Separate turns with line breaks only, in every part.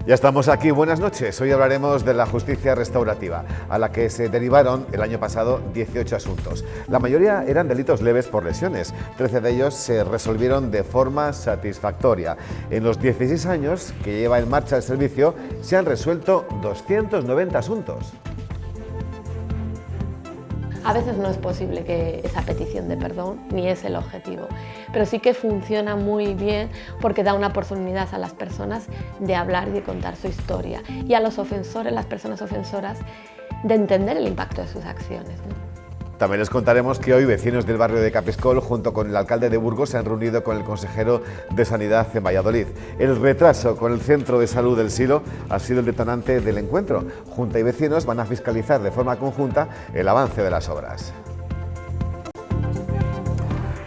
Ya estamos aquí, buenas noches. Hoy hablaremos de la justicia restaurativa, a la que se derivaron el año pasado 18 asuntos. La mayoría eran delitos leves por lesiones, 13 de ellos se resolvieron de forma satisfactoria. En los 16 años que lleva en marcha el servicio, se han resuelto 290 asuntos.
A veces no es posible que esa petición de perdón, ni es el objetivo, pero sí que funciona muy bien porque da una oportunidad a las personas de hablar y de contar su historia, y a los ofensores, las personas ofensoras, de entender el impacto de sus acciones, ¿no?
También les contaremos que hoy vecinos del barrio de Capiscol, junto con el alcalde de Burgos, se han reunido con el consejero de Sanidad en Valladolid. El retraso con el centro de salud del Silo ha sido el detonante del encuentro. Junta y vecinos van a fiscalizar de forma conjunta el avance de las obras.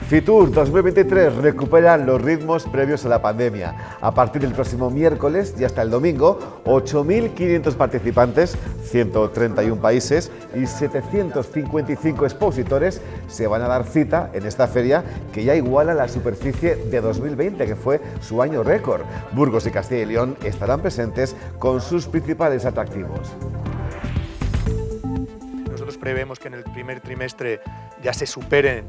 Fitur 2023 recupera los ritmos previos a la pandemia. A partir del próximo miércoles y hasta el domingo, 8.500 participantes, 131 países y 755 expositores se van a dar cita en esta feria, que ya iguala la superficie de 2020, que fue su año récord. Burgos y Castilla y León estarán presentes con sus principales atractivos.
Nosotros prevemos que en el primer trimestre ya se superen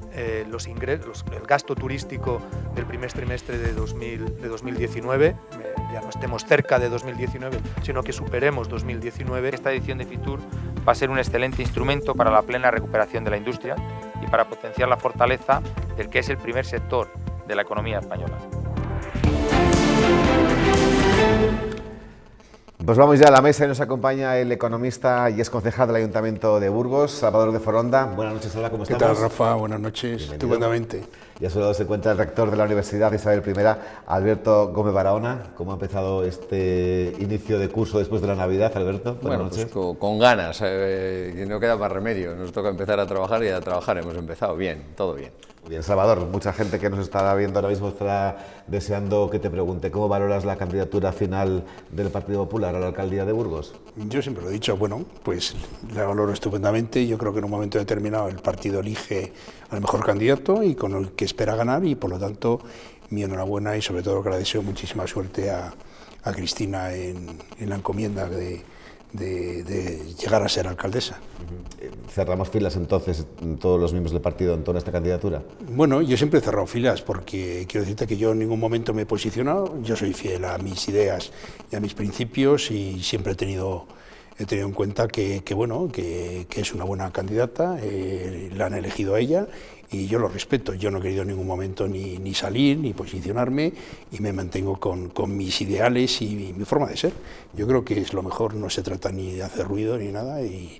los ingresos, el gasto turístico del primer trimestre de 2019, ya no estemos cerca de 2019, sino que superemos 2019.
Esta edición de Fitur va a ser un excelente instrumento para la plena recuperación de la industria y para potenciar la fortaleza del que es el primer sector de la economía española.
Pues vamos ya a la mesa y nos acompaña el economista y exconcejal del Ayuntamiento de Burgos, Salvador de Foronda. Buenas noches, hola, ¿cómo estamos?
¿Qué tal, Rafa? Buenas noches, estupendamente.
Y a su lado se encuentra el rector de la Universidad Isabel I, Alberto Gómez Barahona. ¿Cómo ha empezado este inicio de curso después de la Navidad, Alberto?
Bueno, pues con ganas, no queda más remedio. Nos toca empezar a trabajar y a trabajar hemos empezado bien, todo bien.
Muy bien, Salvador, mucha gente que nos está viendo ahora mismo estará deseando que te pregunte cómo valoras la candidatura final del Partido Popular a la alcaldía de Burgos.
Yo siempre lo he dicho, bueno, pues la valoro estupendamente. Yo creo que en un momento determinado el partido elige al mejor candidato y con el que espera ganar, y por lo tanto mi enhorabuena y sobre todo que le deseo muchísima suerte a Cristina en la encomienda de llegar a ser alcaldesa.
¿Cerramos filas entonces todos los miembros del partido en toda esta candidatura?
Bueno, yo siempre he cerrado filas porque quiero decirte que yo en ningún momento me he posicionado. Yo soy fiel a mis ideas y a mis principios y siempre he tenido en cuenta que es una buena candidata, la han elegido a ella y yo lo respeto. Yo no he querido en ningún momento ni salir ni posicionarme y me mantengo con mis ideales y mi forma de ser. Yo creo que es lo mejor, no se trata ni de hacer ruido ni nada y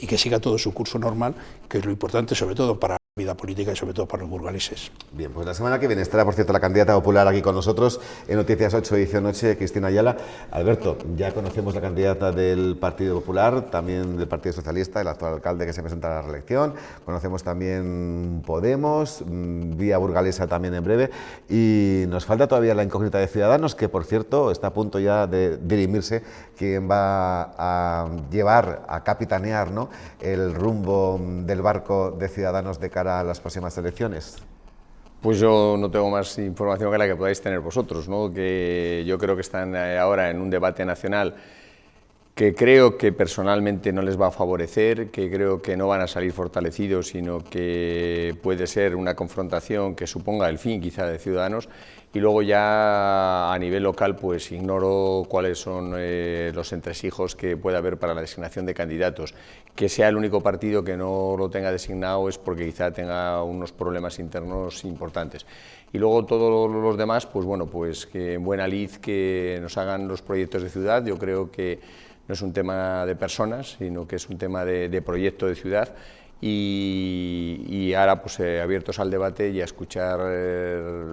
que siga todo su curso normal, que es lo importante sobre todo para la vida política y sobre todo para los burgaleses.
Bien, pues la semana que viene estará, por cierto, la candidata popular aquí con nosotros en Noticias 8, edición noche, Cristina Ayala. Alberto, ya conocemos la candidata del Partido Popular, también del Partido Socialista, el actual alcalde que se presenta a la reelección. Conocemos también Podemos, Vía Burgalesa también en breve, y nos falta todavía la incógnita de Ciudadanos, que por cierto está a punto ya de dirimirse quién va a llevar, a capitanear, ¿no?, el rumbo del barco de Ciudadanos de cara a las próximas elecciones.
Pues yo no tengo más información que la que podáis tener vosotros, ¿no? Que yo creo que están ahora en un debate nacional que creo que personalmente no les va a favorecer, que creo que no van a salir fortalecidos, sino que puede ser una confrontación que suponga el fin quizá de Ciudadanos. Y luego ya a nivel local pues ignoro cuáles son los entresijos que puede haber para la designación de candidatos. Que sea el único partido que no lo tenga designado es porque quizá tenga unos problemas internos importantes. Y luego todos los demás, pues bueno, pues que en buena lid que nos hagan los proyectos de ciudad. Yo creo que no es un tema de personas, sino que es un tema de proyecto de ciudad. Y ahora pues abiertos al debate y a escuchar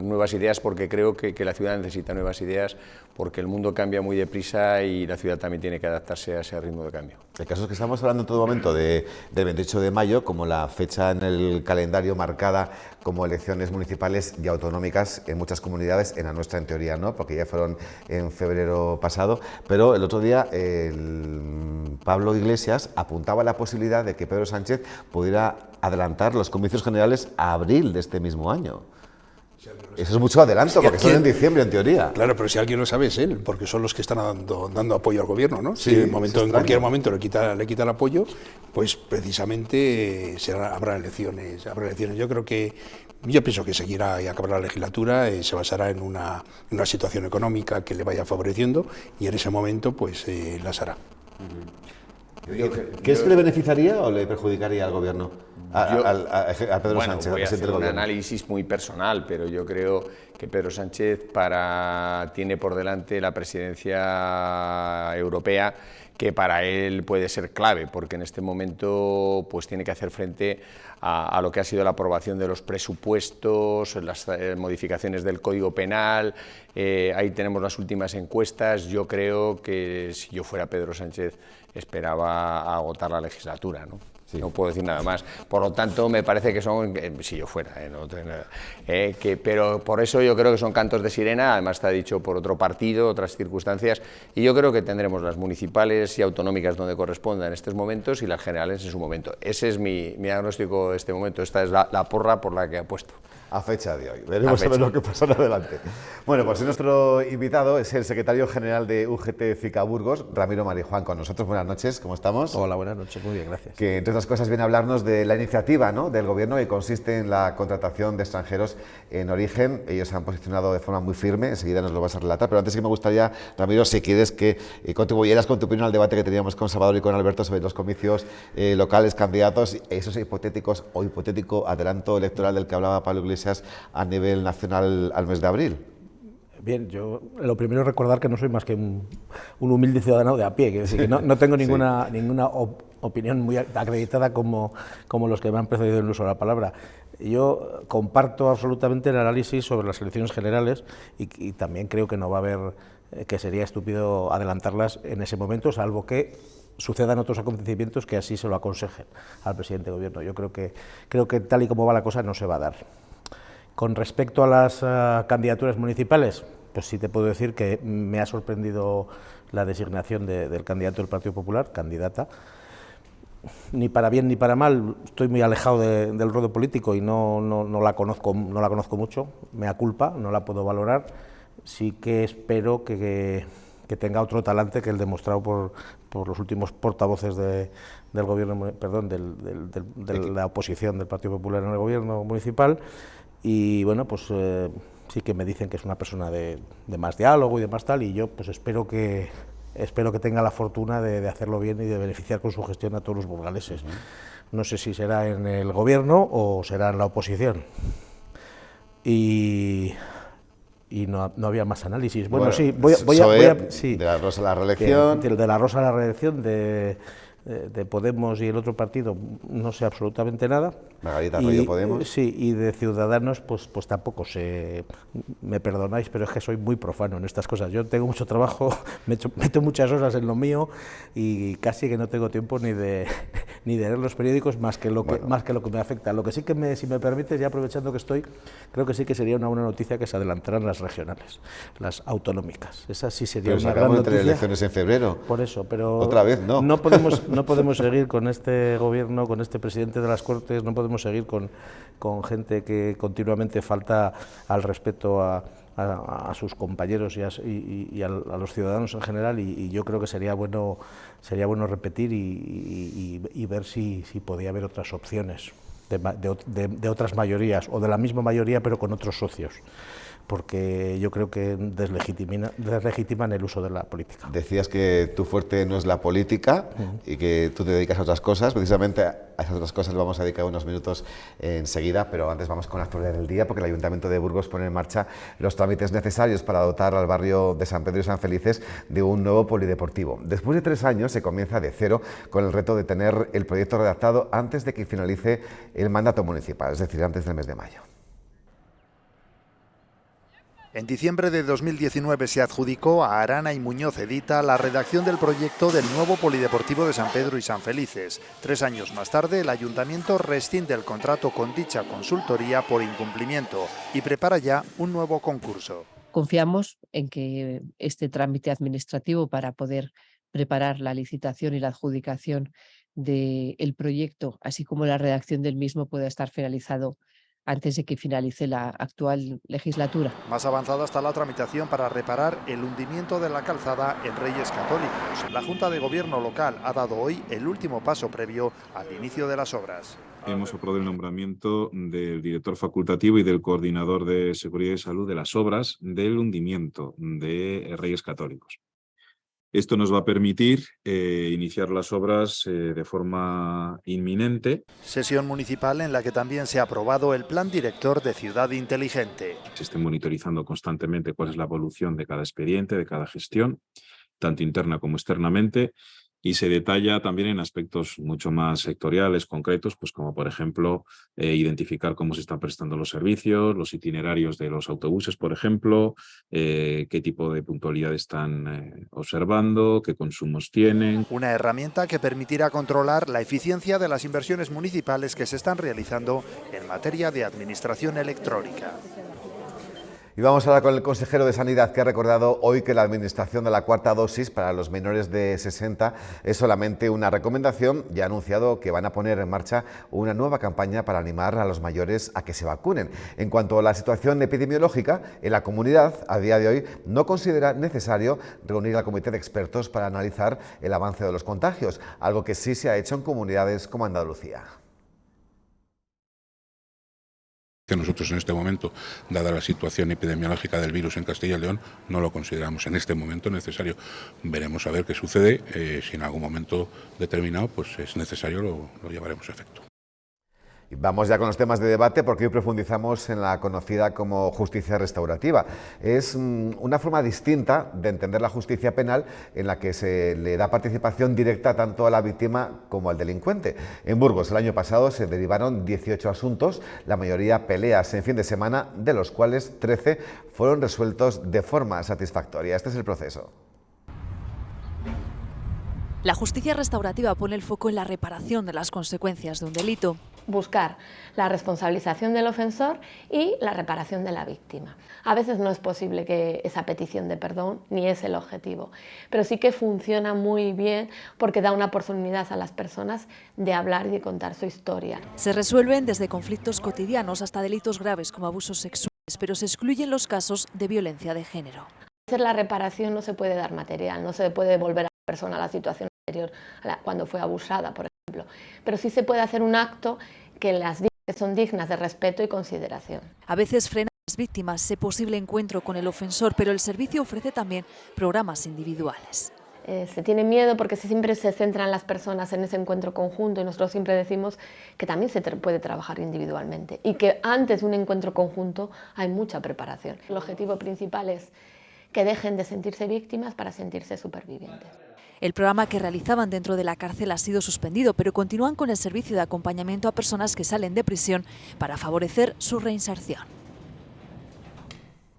nuevas ideas, porque creo que la ciudad necesita nuevas ideas, porque el mundo cambia muy deprisa y la ciudad también tiene que adaptarse a ese ritmo de cambio.
El caso es que estamos hablando en todo momento del 28 de mayo como la fecha en el calendario marcada como elecciones municipales y autonómicas en muchas comunidades, en la nuestra en teoría no, porque ya fueron en febrero pasado, pero el otro día Pablo Iglesias apuntaba la posibilidad de que Pedro Sánchez pudiera adelantar los comicios generales a abril de este mismo año. Eso es mucho adelanto, porque son en diciembre, en teoría.
Claro, pero si alguien lo sabe es él, porque son los que están dando apoyo al gobierno, ¿no?
Sí,
Si en cualquier
extraño.
momento le quita el apoyo, pues precisamente habrá elecciones. Yo pienso que seguirá y acabará la legislatura, se basará en una situación económica que le vaya favoreciendo y en ese momento pues las hará.
¿Crees que le beneficiaría o le perjudicaría al gobierno? A Pedro
Bueno,
Sánchez, al
voy a
presidente
hacer
del
un
gobierno.
análisis muy personal, pero yo creo que Pedro Sánchez tiene por delante la presidencia europea, que para él puede ser clave, porque en este momento pues tiene que hacer frente a lo que ha sido la aprobación de los presupuestos, las modificaciones del Código Penal. Ahí tenemos las últimas encuestas. Yo creo que si yo fuera Pedro Sánchez esperaba agotar la legislatura, ¿no? Sí. No puedo decir nada más. Por lo tanto, me parece que son, si yo fuera, pero por eso yo creo que son cantos de sirena. Además está dicho por otro partido, otras circunstancias, y yo creo que tendremos las municipales y autonómicas donde corresponda en estos momentos y las generales en su momento. Ese es mi diagnóstico de este momento. Esta es la porra por la que apuesto.
A fecha de hoy. Veremos a ver lo que pasa en adelante. Bueno, pues nuestro invitado es el secretario general de UGT FICA Burgos, Ramiro Marijuán, con nosotros. Buenas noches, ¿cómo estamos?
Hola, buenas noches, muy bien, gracias.
Que entre otras cosas viene a hablarnos de la iniciativa, ¿no?, del gobierno, que consiste en la contratación de extranjeros en origen. Ellos se han posicionado de forma muy firme, enseguida nos lo vas a relatar, pero antes sí que me gustaría, Ramiro, si quieres que contribuyeras con tu opinión al debate que teníamos con Salvador y con Alberto sobre los comicios locales, candidatos, esos hipotéticos o hipotético adelanto electoral del que hablaba Pablo Iglesias a nivel nacional al mes de abril.
Bien, yo lo primero es recordar que no soy más que un humilde ciudadano de a pie, quiero decir que no tengo ninguna opinión muy acreditada como los que me han precedido en el uso de la palabra. Yo comparto absolutamente el análisis sobre las elecciones generales y también creo que no va a haber, que sería estúpido adelantarlas en ese momento, salvo que sucedan otros acontecimientos que así se lo aconsejen al presidente de gobierno. Yo creo que tal y como va la cosa no se va a dar. Con respecto a las candidaturas municipales, pues sí te puedo decir que me ha sorprendido la designación del candidato del Partido Popular, candidata. Ni para bien ni para mal, estoy muy alejado del ruedo político y no la conozco mucho, me culpa, no la puedo valorar. Sí que espero que tenga otro talante que el demostrado por los últimos portavoces del gobierno, perdón, de la oposición del Partido Popular en el gobierno municipal. Y bueno, pues sí que me dicen que es una persona de más diálogo y de más tal, y yo pues espero que tenga la fortuna de hacerlo bien y de beneficiar con su gestión a todos los burgaleses. No sé si será en el gobierno o será en la oposición. Y no había más análisis. Bueno, sí, voy a sí,
de la Rosa a la reelección.
De la Rosa a la reelección, de Podemos y el otro partido no sé absolutamente nada.
Margarita Royo Podemos.
Sí, y de Ciudadanos pues tampoco sé, me perdonáis, pero es que soy muy profano en estas cosas. Yo tengo mucho trabajo, meto muchas horas en lo mío y casi que no tengo tiempo ni de leer los periódicos más que lo que me afecta. Lo que sí que si me permites, ya aprovechando que estoy, creo que sí que sería una buena noticia que se adelantaran las regionales, las autonómicas. Esa sí sería
una
gran noticia.
Entre elecciones en febrero.
Por eso, pero
otra vez no.
No podemos seguir con este gobierno, con este presidente de las Cortes, no podemos seguir con gente que continuamente falta al respeto a sus compañeros y a los ciudadanos en general, y yo creo que sería bueno repetir y ver si podía haber otras opciones de otras mayorías o de la misma mayoría pero con otros socios, porque yo creo que deslegitiman el uso de la política.
Decías que tu fuerte no es la política y que tú te dedicas a otras cosas. Precisamente a esas otras cosas le vamos a dedicar unos minutos enseguida, pero antes vamos con la actualidad del día, porque el Ayuntamiento de Burgos pone en marcha los trámites necesarios para dotar al barrio de San Pedro y San Felices de un nuevo polideportivo. Después de 3 años se comienza de cero con el reto de tener el proyecto redactado antes de que finalice el mandato municipal, es decir, antes del mes de mayo.
En diciembre de 2019 se adjudicó a Arana y Muñoz Edita la redacción del proyecto del nuevo polideportivo de San Pedro y San Felices. 3 años más tarde, el Ayuntamiento rescinde el contrato con dicha consultoría por incumplimiento y prepara ya un nuevo concurso.
Confiamos en que este trámite administrativo para poder preparar la licitación y la adjudicación del proyecto, así como la redacción del mismo, pueda estar finalizado antes de que finalice la actual legislatura.
Más avanzada está la tramitación para reparar el hundimiento de la calzada en Reyes Católicos. La Junta de Gobierno local ha dado hoy el último paso previo al inicio de las obras.
Hemos aprobado el nombramiento del director facultativo y del coordinador de Seguridad y Salud de las obras del hundimiento de Reyes Católicos. Esto nos va a permitir iniciar las obras de forma inminente.
Sesión municipal en la que también se ha aprobado el Plan Director de Ciudad Inteligente.
Se esté monitorizando constantemente cuál es la evolución de cada expediente, de cada gestión, tanto interna como externamente, y se detalla también en aspectos mucho más sectoriales, concretos, pues como por ejemplo identificar cómo se están prestando los servicios, los itinerarios de los autobuses, por ejemplo, qué tipo de puntualidad están observando, qué consumos tienen.
Una herramienta que permitirá controlar la eficiencia de las inversiones municipales que se están realizando en materia de administración electrónica.
Y vamos ahora con el consejero de Sanidad, que ha recordado hoy que la administración de la cuarta dosis para los menores de 60 es solamente una recomendación y ha anunciado que van a poner en marcha una nueva campaña para animar a los mayores a que se vacunen. En cuanto a la situación epidemiológica, en la comunidad a día de hoy no considera necesario reunir al comité de expertos para analizar el avance de los contagios, algo que sí se ha hecho en comunidades como Andalucía.
Que nosotros en este momento, dada la situación epidemiológica del virus en Castilla y León, no lo consideramos en este momento necesario. Veremos a ver qué sucede, si en algún momento determinado pues es necesario, lo llevaremos a efecto.
Y vamos ya con los temas de debate, porque hoy profundizamos en la conocida como justicia restaurativa. Es una forma distinta de entender la justicia penal en la que se le da participación directa tanto a la víctima como al delincuente. En Burgos el año pasado se derivaron 18 asuntos, la mayoría peleas en fin de semana, de los cuales 13 fueron resueltos de forma satisfactoria. Este es el proceso.
La justicia restaurativa pone el foco en la reparación de las consecuencias de un delito.
Buscar la responsabilización del ofensor y la reparación de la víctima. A veces no es posible que esa petición de perdón, ni es el objetivo, pero sí que funciona muy bien porque da una oportunidad a las personas de hablar y de contar su historia.
Se resuelven desde conflictos cotidianos hasta delitos graves como abusos sexuales, pero se excluyen los casos de violencia de género.
A veces la reparación no se puede dar material, no se puede devolver a la persona a la situación anterior, cuando fue abusada, por ejemplo, pero sí se puede hacer un acto que son dignas de respeto y consideración.
A veces frena a las víctimas ese posible encuentro con el ofensor, pero el servicio ofrece también programas individuales.
Se tiene miedo porque siempre se centran las personas en ese encuentro conjunto y nosotros siempre decimos que también se puede trabajar individualmente y que antes de un encuentro conjunto hay mucha preparación. El objetivo principal es que dejen de sentirse víctimas para sentirse supervivientes.
El programa que realizaban dentro de la cárcel ha sido suspendido, pero continúan con el servicio de acompañamiento a personas que salen de prisión para favorecer su reinserción.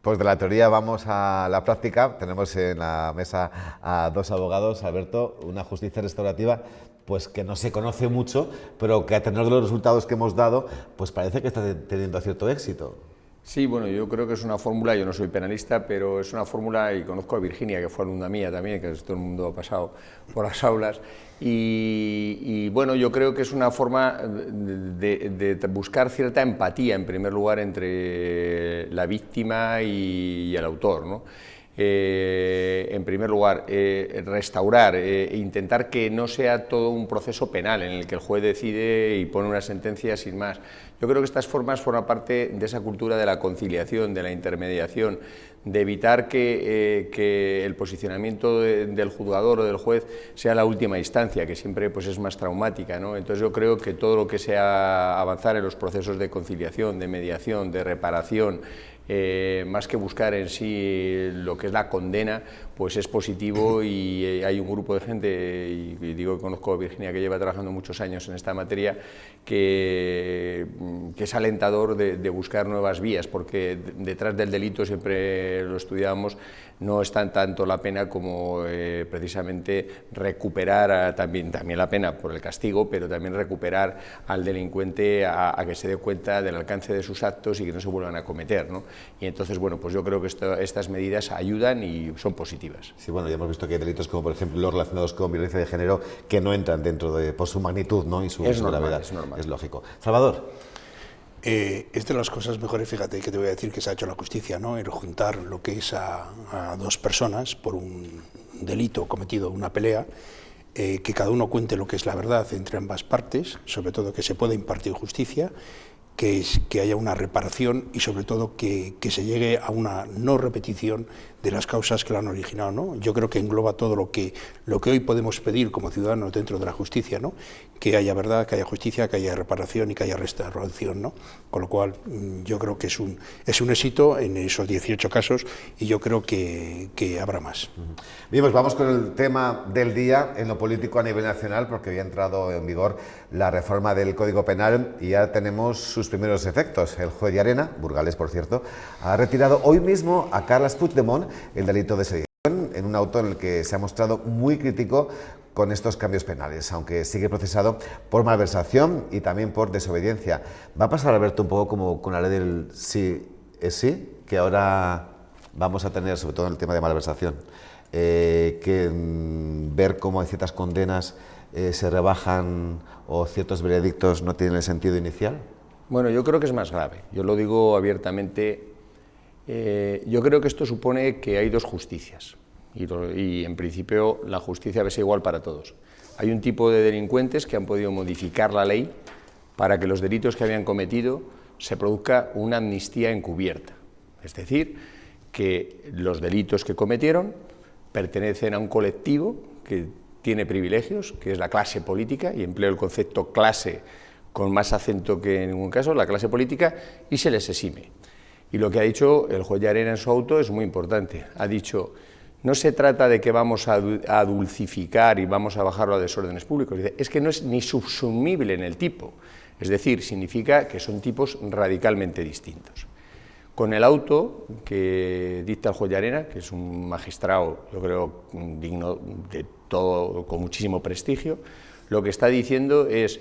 Pues de la teoría vamos a la práctica. Tenemos en la mesa a dos abogados. Alberto, una justicia restaurativa pues que no se conoce mucho, pero que a tener los resultados que hemos dado, pues parece que está teniendo cierto éxito.
Sí, bueno, yo creo que es una fórmula, yo no soy penalista, pero es una fórmula, y conozco a Virginia, que fue alumna mía también, que todo el mundo ha pasado por las aulas, y bueno, yo creo que es una forma de buscar cierta empatía, en primer lugar, entre la víctima y el autor, ¿no? En primer lugar, restaurar, intentar que no sea todo un proceso penal en el que el juez decide y pone una sentencia sin más. Yo creo que estas formas forman parte de esa cultura de la conciliación, de la intermediación, de evitar que el posicionamiento del juzgador o del juez sea la última instancia, que siempre pues, es más traumática, ¿no? Entonces yo creo que todo lo que sea avanzar en los procesos de conciliación, de mediación, de reparación, más que buscar en sí lo que es la condena, pues es positivo, y hay un grupo de gente, y digo que conozco a Virginia, que lleva trabajando muchos años en esta materia, que es alentador de buscar nuevas vías, porque detrás del delito, siempre lo estudiábamos, no es tanto la pena como precisamente recuperar también la pena por el castigo, pero también recuperar al delincuente a que se dé cuenta del alcance de sus actos y que no se vuelvan a cometer, ¿no? Y entonces, bueno, pues yo creo que estas medidas ayudan y son positivas.
Sí, bueno, ya hemos visto que hay delitos como, por ejemplo, los relacionados con violencia de género que no entran dentro por su magnitud, ¿no? Y su gravedad.
Es normal.
Es lógico. Salvador.
Es de las cosas mejores, fíjate, que te voy a decir que se ha hecho en la justicia, ¿no? El juntar lo que es a dos personas por un delito cometido, una pelea, que cada uno cuente lo que es la verdad entre ambas partes, sobre todo que se pueda impartir justicia, que haya una reparación y sobre todo que se llegue a una no repetición de las causas que la han originado, ¿no? Yo creo que engloba todo lo que hoy podemos pedir como ciudadanos dentro de la justicia, ¿no? Que haya verdad, que haya justicia, que haya reparación y que haya restauración, ¿no? Con lo cual yo creo que es un éxito en esos 18 casos y yo creo que habrá más.
Bien, pues vamos con el tema del día en lo político a nivel nacional, porque hoy ha entrado en vigor la reforma del Código Penal y ya tenemos sus primeros efectos. El juez de Llarena, Burgales por cierto, ha retirado hoy mismo a Carles Puigdemont el delito de sedición en un auto en el que se ha mostrado muy crítico con estos cambios penales, aunque sigue procesado por malversación y también por desobediencia. Va a pasar, Alberto, un poco como con la ley del sí es sí, que ahora vamos a tener, sobre todo en el tema de malversación, ver cómo hay ciertas condenas se rebajan o ciertos veredictos no tienen el sentido inicial.
Bueno, yo creo que es más grave, yo lo digo abiertamente. Yo creo que esto supone que hay dos justicias y en principio la justicia debe ser igual para todos. Hay un tipo de delincuentes que han podido modificar la ley para que los delitos que habían cometido se produzca una amnistía encubierta, es decir, que los delitos que cometieron pertenecen a un colectivo que tiene privilegios, que es la clase política, y empleo el concepto clase con más acento que en ningún caso, la clase política, y se les exime. Y lo que ha dicho el juez Llarena en su auto es muy importante. Ha dicho, no se trata de que vamos a dulcificar y vamos a bajarlo a desórdenes públicos. Dice, es que no es ni subsumible en el tipo. Es decir, significa que son tipos radicalmente distintos. Con el auto que dicta el juez Llarena, que es un magistrado, yo creo, digno de todo, con muchísimo prestigio, lo que está diciendo es,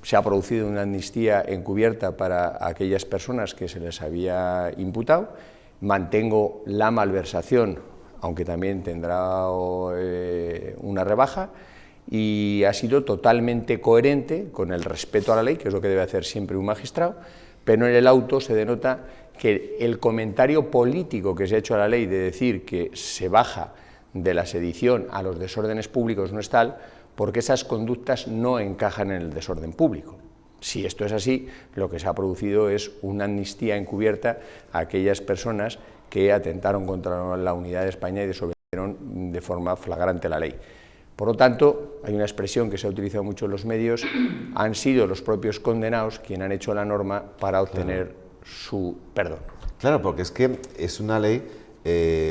se ha producido una amnistía encubierta para aquellas personas que se les había imputado, mantengo la malversación, aunque también tendrá una rebaja, y ha sido totalmente coherente con el respeto a la ley, que es lo que debe hacer siempre un magistrado, pero en el auto se denota que el comentario político que se ha hecho a la ley de decir que se baja de la sedición a los desórdenes públicos no es tal, porque esas conductas no encajan en el desorden público. Si esto es así, lo que se ha producido es una amnistía encubierta a aquellas personas que atentaron contra la unidad de España y desobedecieron de forma flagrante la ley. Por lo tanto, hay una expresión que se ha utilizado mucho en los medios, han sido los propios condenados quienes han hecho la norma para obtener su perdón.
Claro, porque es que es una ley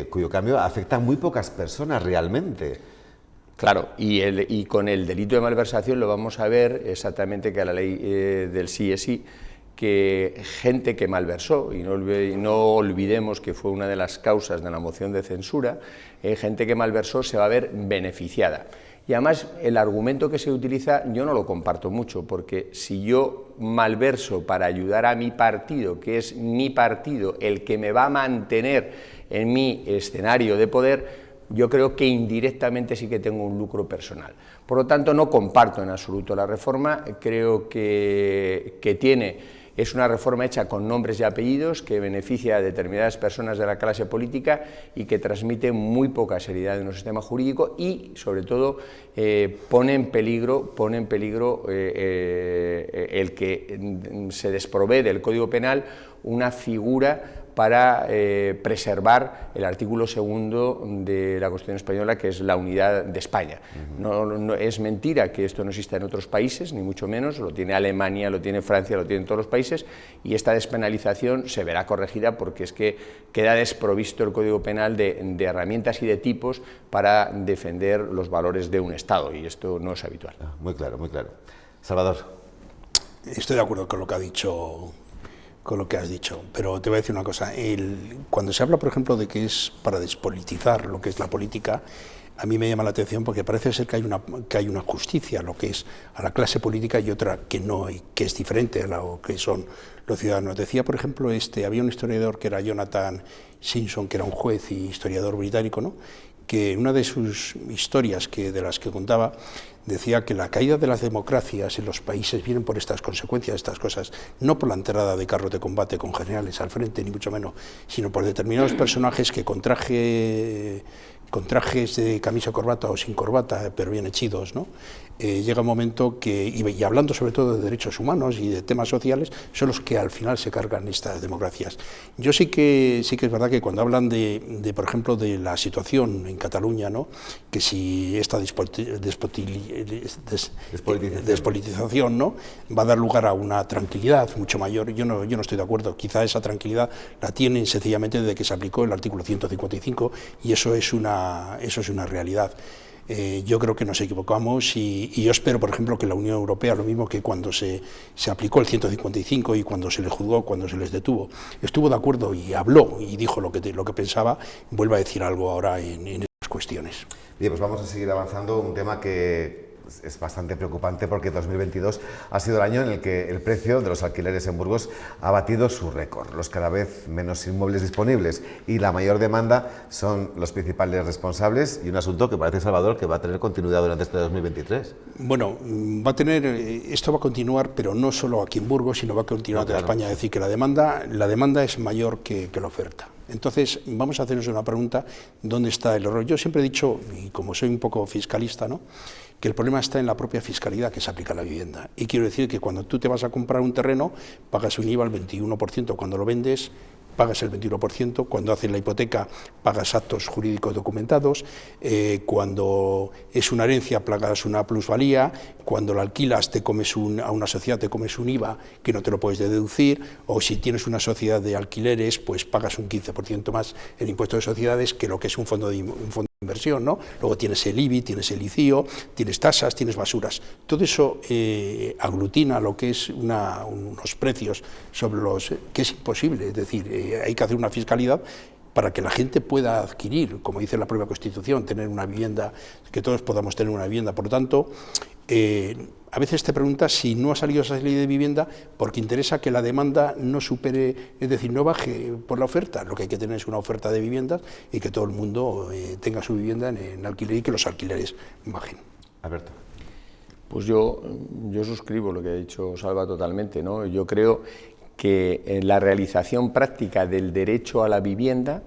cuyo cambio afecta a muy pocas personas realmente.
Claro, y con el delito de malversación lo vamos a ver exactamente que a la ley del sí es sí, que gente que malversó, y no olvidemos que fue una de las causas de la moción de censura, gente que malversó se va a ver beneficiada. Y además el argumento que se utiliza yo no lo comparto mucho, porque si yo malverso para ayudar a mi partido, que es mi partido el que me va a mantener en mi escenario de poder, yo creo que indirectamente sí que tengo un lucro personal. Por lo tanto, no comparto en absoluto la reforma, creo que es una reforma hecha con nombres y apellidos que beneficia a determinadas personas de la clase política y que transmite muy poca seriedad en nuestro sistema jurídico y, sobre todo, pone en peligro el que se desprovee del Código Penal una figura para preservar el artículo 2 de la Constitución española, que es la unidad de España. No, es mentira que esto no exista en otros países, ni mucho menos, lo tiene Alemania, lo tiene Francia, lo tienen todos los países, y esta despenalización se verá corregida porque es que queda desprovisto el Código Penal de herramientas y de tipos para defender los valores de un Estado, y esto no es habitual.
Muy claro, muy claro. Salvador.
Estoy de acuerdo con lo que has dicho, pero te voy a decir una cosa. Cuando se habla, por ejemplo, de que es para despolitizar lo que es la política, a mí me llama la atención porque parece ser que hay una justicia a lo que es a la clase política y otra que no, y que es diferente a lo que son los ciudadanos. Decía, por ejemplo, había un historiador que era Jonathan Simpson, que era un juez y historiador británico, ¿no?, que en una de sus historias de las que contaba, decía que la caída de las democracias en los países vienen por estas consecuencias, estas cosas, no por la entrada de carros de combate con generales al frente, ni mucho menos, sino por determinados personajes que con trajes de camisa o corbata o sin corbata, pero bien hechidos, ¿no? Llega un momento que, y hablando sobre todo de derechos humanos y de temas sociales, son los que al final se cargan estas democracias. Yo sí que es verdad que cuando hablan por ejemplo, de la situación en Cataluña, ¿no? Que si esta despolitización, ¿no? Va a dar lugar a una tranquilidad mucho mayor, yo no estoy de acuerdo. Quizá esa tranquilidad la tienen sencillamente desde que se aplicó el artículo 155 y eso es una realidad. Yo creo que nos equivocamos y yo espero, por ejemplo, que la Unión Europea, lo mismo que cuando se aplicó el 155 y cuando se les juzgó, cuando se les detuvo, estuvo de acuerdo y habló y dijo lo que pensaba, vuelva a decir algo ahora en estas cuestiones.
Bien, pues vamos a seguir avanzando, un tema que es bastante preocupante porque 2022 ha sido el año en el que el precio de los alquileres en Burgos ha batido su récord. Los cada vez menos inmuebles disponibles y la mayor demanda son los principales responsables y un asunto que parece, Salvador, que va a tener continuidad durante este 2023.
Bueno, esto va a continuar, pero no solo aquí en Burgos, sino va a continuar en toda España. Es decir, que la demanda es mayor que la oferta. Entonces, vamos a hacernos una pregunta, ¿dónde está el error? Yo siempre he dicho, y como soy un poco fiscalista, ¿no?, que el problema está en la propia fiscalidad que se aplica a la vivienda. Y quiero decir que cuando tú te vas a comprar un terreno, pagas un IVA al 21%, cuando lo vendes, pagas el 21%, cuando haces la hipoteca pagas actos jurídicos documentados, cuando es una herencia pagas una plusvalía, cuando la alquilas a una sociedad te comes un IVA que no te lo puedes deducir, o si tienes una sociedad de alquileres pues pagas un 15% más en impuesto de sociedades que lo que es un fondo de inversión, ¿no? Luego tienes el IBI, tienes el ICIO, tienes tasas, tienes basuras. Todo eso aglutina lo que es unos precios sobre que es imposible, es decir, hay que hacer una fiscalidad para que la gente pueda adquirir, como dice la propia Constitución, tener una vivienda, que todos podamos tener una vivienda. Por lo tanto, a veces te preguntas si no ha salido esa ley de vivienda porque interesa que la demanda no supere, es decir, no baje por la oferta. Lo que hay que tener es una oferta de viviendas y que todo el mundo tenga su vivienda en alquiler y que los alquileres bajen.
Alberto.
Pues yo suscribo lo que ha dicho Salva totalmente, ¿no? Yo creo que en la realización práctica del derecho a la vivienda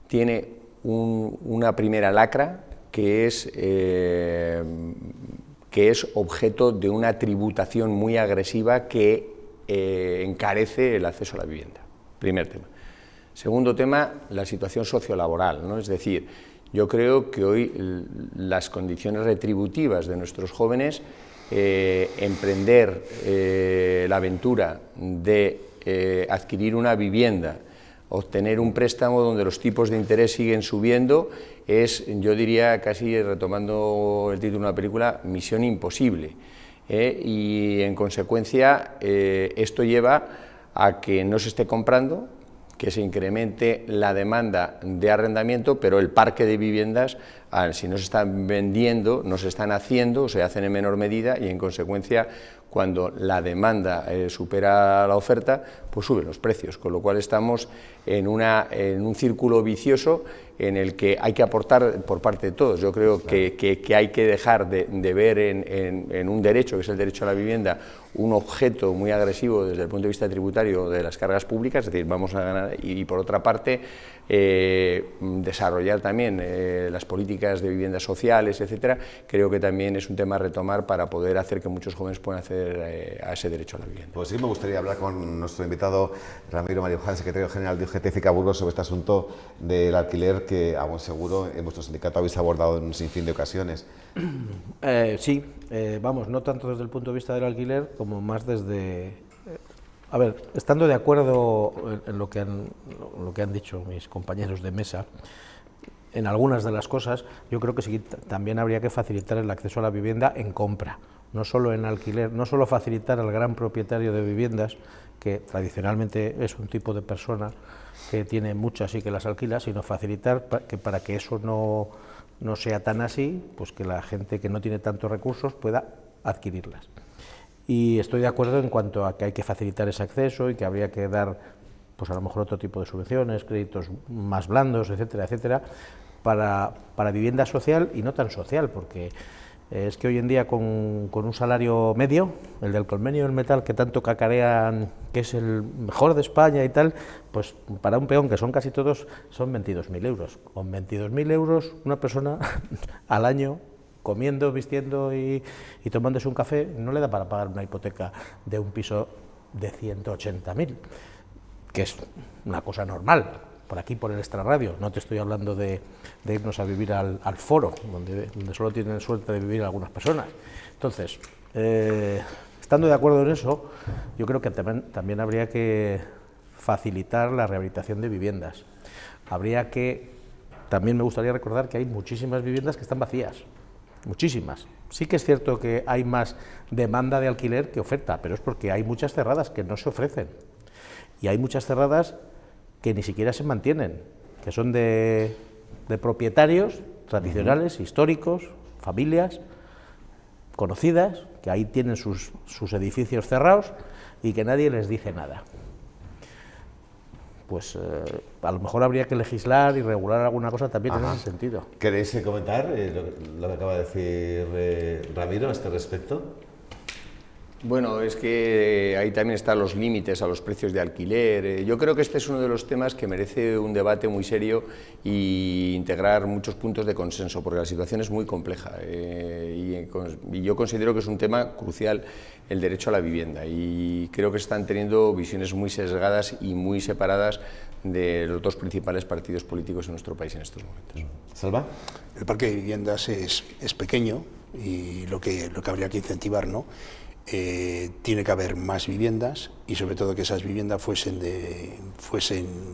tiene una primera lacra que es objeto de una tributación muy agresiva que encarece el acceso a la vivienda. Primer tema. Segundo tema, la situación sociolaboral, ¿no? Es decir, yo creo que hoy las condiciones retributivas de nuestros jóvenes, emprender la aventura de adquirir una vivienda, obtener un préstamo donde los tipos de interés siguen subiendo, es, yo diría, casi retomando el título de una película, misión imposible. Y en consecuencia esto lleva a que no se esté comprando, que se incremente la demanda de arrendamiento, pero el parque de viviendas, si no se están vendiendo, no se están haciendo, o se hacen en menor medida y en consecuencia cuando la demanda supera la oferta, pues suben los precios, con lo cual estamos en un círculo vicioso en el que hay que aportar por parte de todos. Yo creo que hay que dejar de ver en un derecho, que es el derecho a la vivienda, un objeto muy agresivo desde el punto de vista tributario de las cargas públicas, es decir, vamos a ganar, y por otra parte desarrollar también las políticas de viviendas sociales, etcétera. Creo que también es un tema a retomar para poder hacer que muchos jóvenes puedan acceder a ese derecho a la vivienda.
Pues sí, me gustaría hablar con nuestro invitado Ramiro Mariuján, secretario general de UGT FICA Burgos, sobre este asunto del alquiler que, a buen seguro, en vuestro sindicato habéis abordado en un sinfín de ocasiones.
Sí, vamos, no tanto desde el punto de vista del alquiler como más desde... A ver, estando de acuerdo en lo que han dicho mis compañeros de mesa, en algunas de las cosas, yo creo que sí, también habría que facilitar el acceso a la vivienda en compra, no solo en alquiler, no solo facilitar al gran propietario de viviendas, que tradicionalmente es un tipo de persona que tiene muchas y que las alquila, sino facilitar para que eso no sea tan así, pues que la gente que no tiene tantos recursos pueda adquirirlas. Y estoy de acuerdo en cuanto a que hay que facilitar ese acceso y que habría que dar, pues a lo mejor otro tipo de subvenciones, créditos más blandos, etcétera, etcétera, para vivienda social y no tan social, porque es que hoy en día con un salario medio, el del Convenio del Metal, que tanto cacarean que es el mejor de España y tal, pues para un peón, que son casi todos, son 22.000 euros. Con 22.000 euros una persona al año, comiendo, vistiendo y tomándose un café, no le da para pagar una hipoteca de un piso de 180.000, que es una cosa normal. Por aquí, por el extrarradio, no te estoy hablando de irnos a vivir al foro, donde solo tienen suerte de vivir algunas personas. Entonces, estando de acuerdo en eso, yo creo que también habría que facilitar la rehabilitación de viviendas. También me gustaría recordar que hay muchísimas viviendas que están vacías, muchísimas. Sí que es cierto que hay más demanda de alquiler que oferta, pero es porque hay muchas cerradas que no se ofrecen. Y hay muchas cerradas que ni siquiera se mantienen, que son de propietarios tradicionales, históricos, familias conocidas, que ahí tienen sus edificios cerrados y que nadie les dice nada. Pues a lo mejor habría que legislar y regular alguna cosa también en ese sentido.
¿Queréis comentar lo que acaba de decir Ramiro a este respecto?
Bueno, es que ahí también están los límites a los precios de alquiler. Yo creo que este es uno de los temas que merece un debate muy serio e integrar muchos puntos de consenso, porque la situación es muy compleja y yo considero que es un tema crucial el derecho a la vivienda, y creo que están teniendo visiones muy sesgadas y muy separadas de los dos principales partidos políticos en nuestro país en estos momentos.
¿Salva?
El parque de viviendas es pequeño y lo que habría que incentivar, ¿no? Tiene que haber más viviendas y sobre todo que esas viviendas fuesen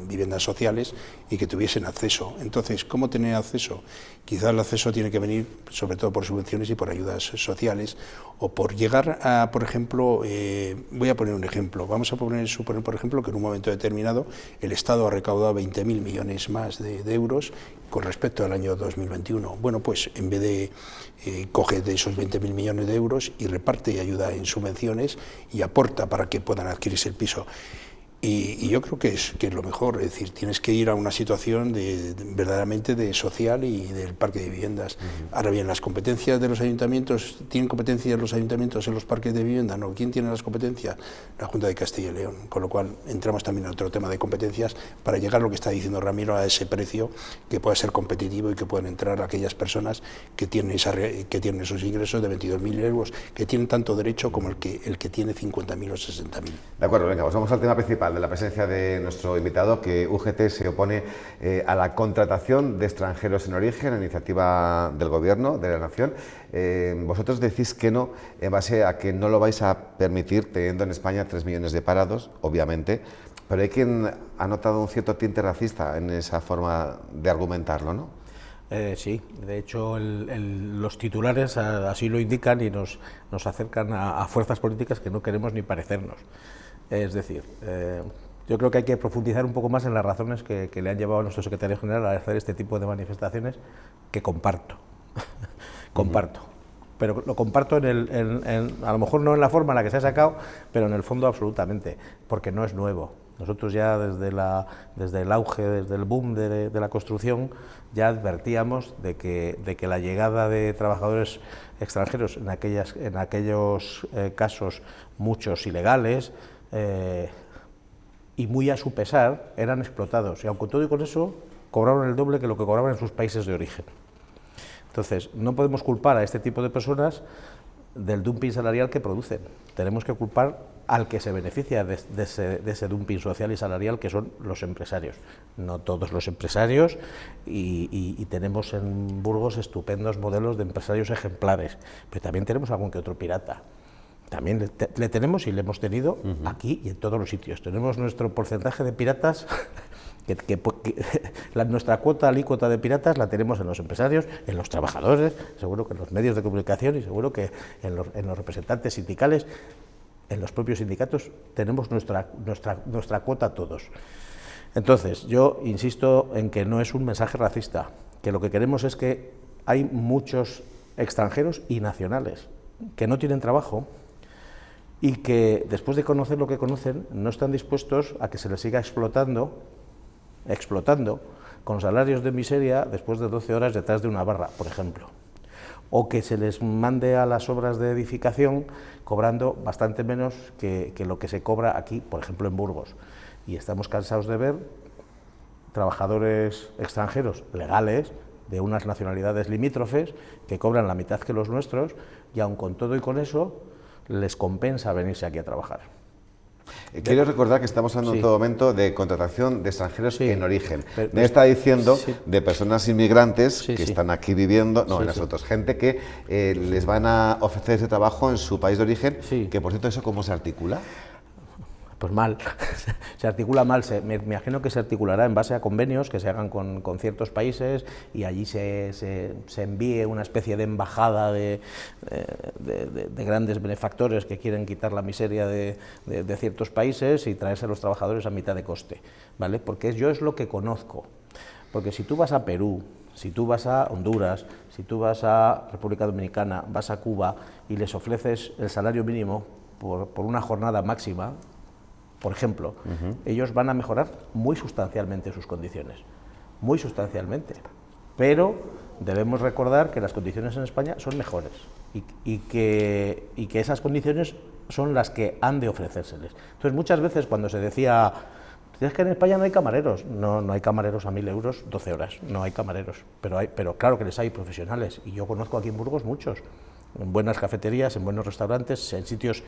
viviendas sociales y que tuviesen acceso. Entonces, ¿cómo tener acceso? Quizás el acceso tiene que venir sobre todo por subvenciones y por ayudas sociales, o por llegar a, por ejemplo, voy a poner un ejemplo, vamos a suponer, por ejemplo, que en un momento determinado el Estado ha recaudado 20.000 millones más de euros con respecto al año 2021. Bueno, pues en vez de coge de esos 20.000 millones de euros y reparte y ayuda en subvenciones y aporta para que puedan adquirirse el piso. Y yo creo que es lo mejor, es decir, tienes que ir a una situación verdaderamente de social y del parque de viviendas. Ahora bien, las competencias de los ayuntamientos, ¿tienen competencias los ayuntamientos en los parques de vivienda? No, ¿quién tiene las competencias? La Junta de Castilla y León, con lo cual entramos también en otro tema de competencias para llegar a lo que está diciendo Ramiro, a ese precio que pueda ser competitivo y que puedan entrar aquellas personas que tienen esos ingresos de 22.000 euros, que tienen tanto derecho como el que tiene 50.000 o 60.000.
De acuerdo, venga, pues vamos al tema principal de la presencia de nuestro invitado, que UGT se opone a la contratación de extranjeros en origen, a la iniciativa del Gobierno de la Nación. Vosotros decís que no, en base a que no lo vais a permitir, teniendo en España 3 millones de parados, obviamente, pero hay quien ha notado un cierto tinte racista en esa forma de argumentarlo, ¿no?
Sí, de hecho los titulares así lo indican y nos acercan a fuerzas políticas que no queremos ni parecernos. Es decir, yo creo que hay que profundizar un poco más en las razones que le han llevado a nuestro secretario general a hacer este tipo de manifestaciones, que comparto. Comparto. Pero lo comparto a lo mejor no en la forma en la que se ha sacado, pero en el fondo absolutamente, porque no es nuevo. Nosotros ya desde el auge, desde el boom de la construcción, ya advertíamos de que la llegada de trabajadores extranjeros, en aquellos casos muchos ilegales, y muy a su pesar, eran explotados, y aun con todo y con eso cobraron el doble que lo que cobraban en sus países de origen. Entonces, no podemos culpar a este tipo de personas del dumping salarial que producen. Tenemos que culpar al que se beneficia de ese dumping social y salarial, que son los empresarios. No todos los empresarios, y tenemos en Burgos estupendos modelos de empresarios ejemplares, pero también tenemos algún que otro pirata. También le tenemos y le hemos tenido aquí y en todos los sitios. Tenemos nuestro porcentaje de piratas, nuestra alícuota de piratas la tenemos en los empresarios, en los trabajadores, seguro que en los medios de comunicación y seguro que en los representantes sindicales, en los propios sindicatos, tenemos nuestra cuota todos. Entonces, yo insisto en que no es un mensaje racista, que lo que queremos es que hay muchos extranjeros y nacionales que no tienen trabajo y que después de conocer lo que conocen no están dispuestos a que se les siga explotando con salarios de miseria después de 12 horas detrás de una barra, por ejemplo. O que se les mande a las obras de edificación cobrando bastante menos que lo que se cobra aquí, por ejemplo, en Burgos. Y estamos cansados de ver trabajadores extranjeros legales de unas nacionalidades limítrofes que cobran la mitad que los nuestros y aun con todo y con eso les compensa venirse aquí a trabajar.
Quiero recordar que estamos hablando en todo momento de contratación de extranjeros en origen. Me está diciendo de personas inmigrantes que están aquí viviendo, no, en nosotros, gente que les van a ofrecer ese trabajo en su país de origen, que por cierto, ¿eso cómo se articula?
Pues mal, se articula mal, me imagino que se articulará en base a convenios que se hagan con ciertos países y allí se envíe una especie de embajada de grandes benefactores que quieren quitar la miseria de ciertos países y traerse a los trabajadores a mitad de coste, ¿vale? Porque yo es lo que conozco, porque si tú vas a Perú, si tú vas a Honduras, si tú vas a República Dominicana, vas a Cuba y les ofreces el salario mínimo por una jornada máxima, por ejemplo, ellos van a mejorar muy sustancialmente sus condiciones, muy sustancialmente, pero debemos recordar que las condiciones en España son mejores y que esas condiciones son las que han de ofrecérseles. Entonces, muchas veces cuando se decía, es que en España no hay camareros, no hay camareros a 1.000 euros, 12 horas, no hay camareros, pero claro que les hay profesionales, y yo conozco aquí en Burgos muchos, en buenas cafeterías, en buenos restaurantes, en sitios,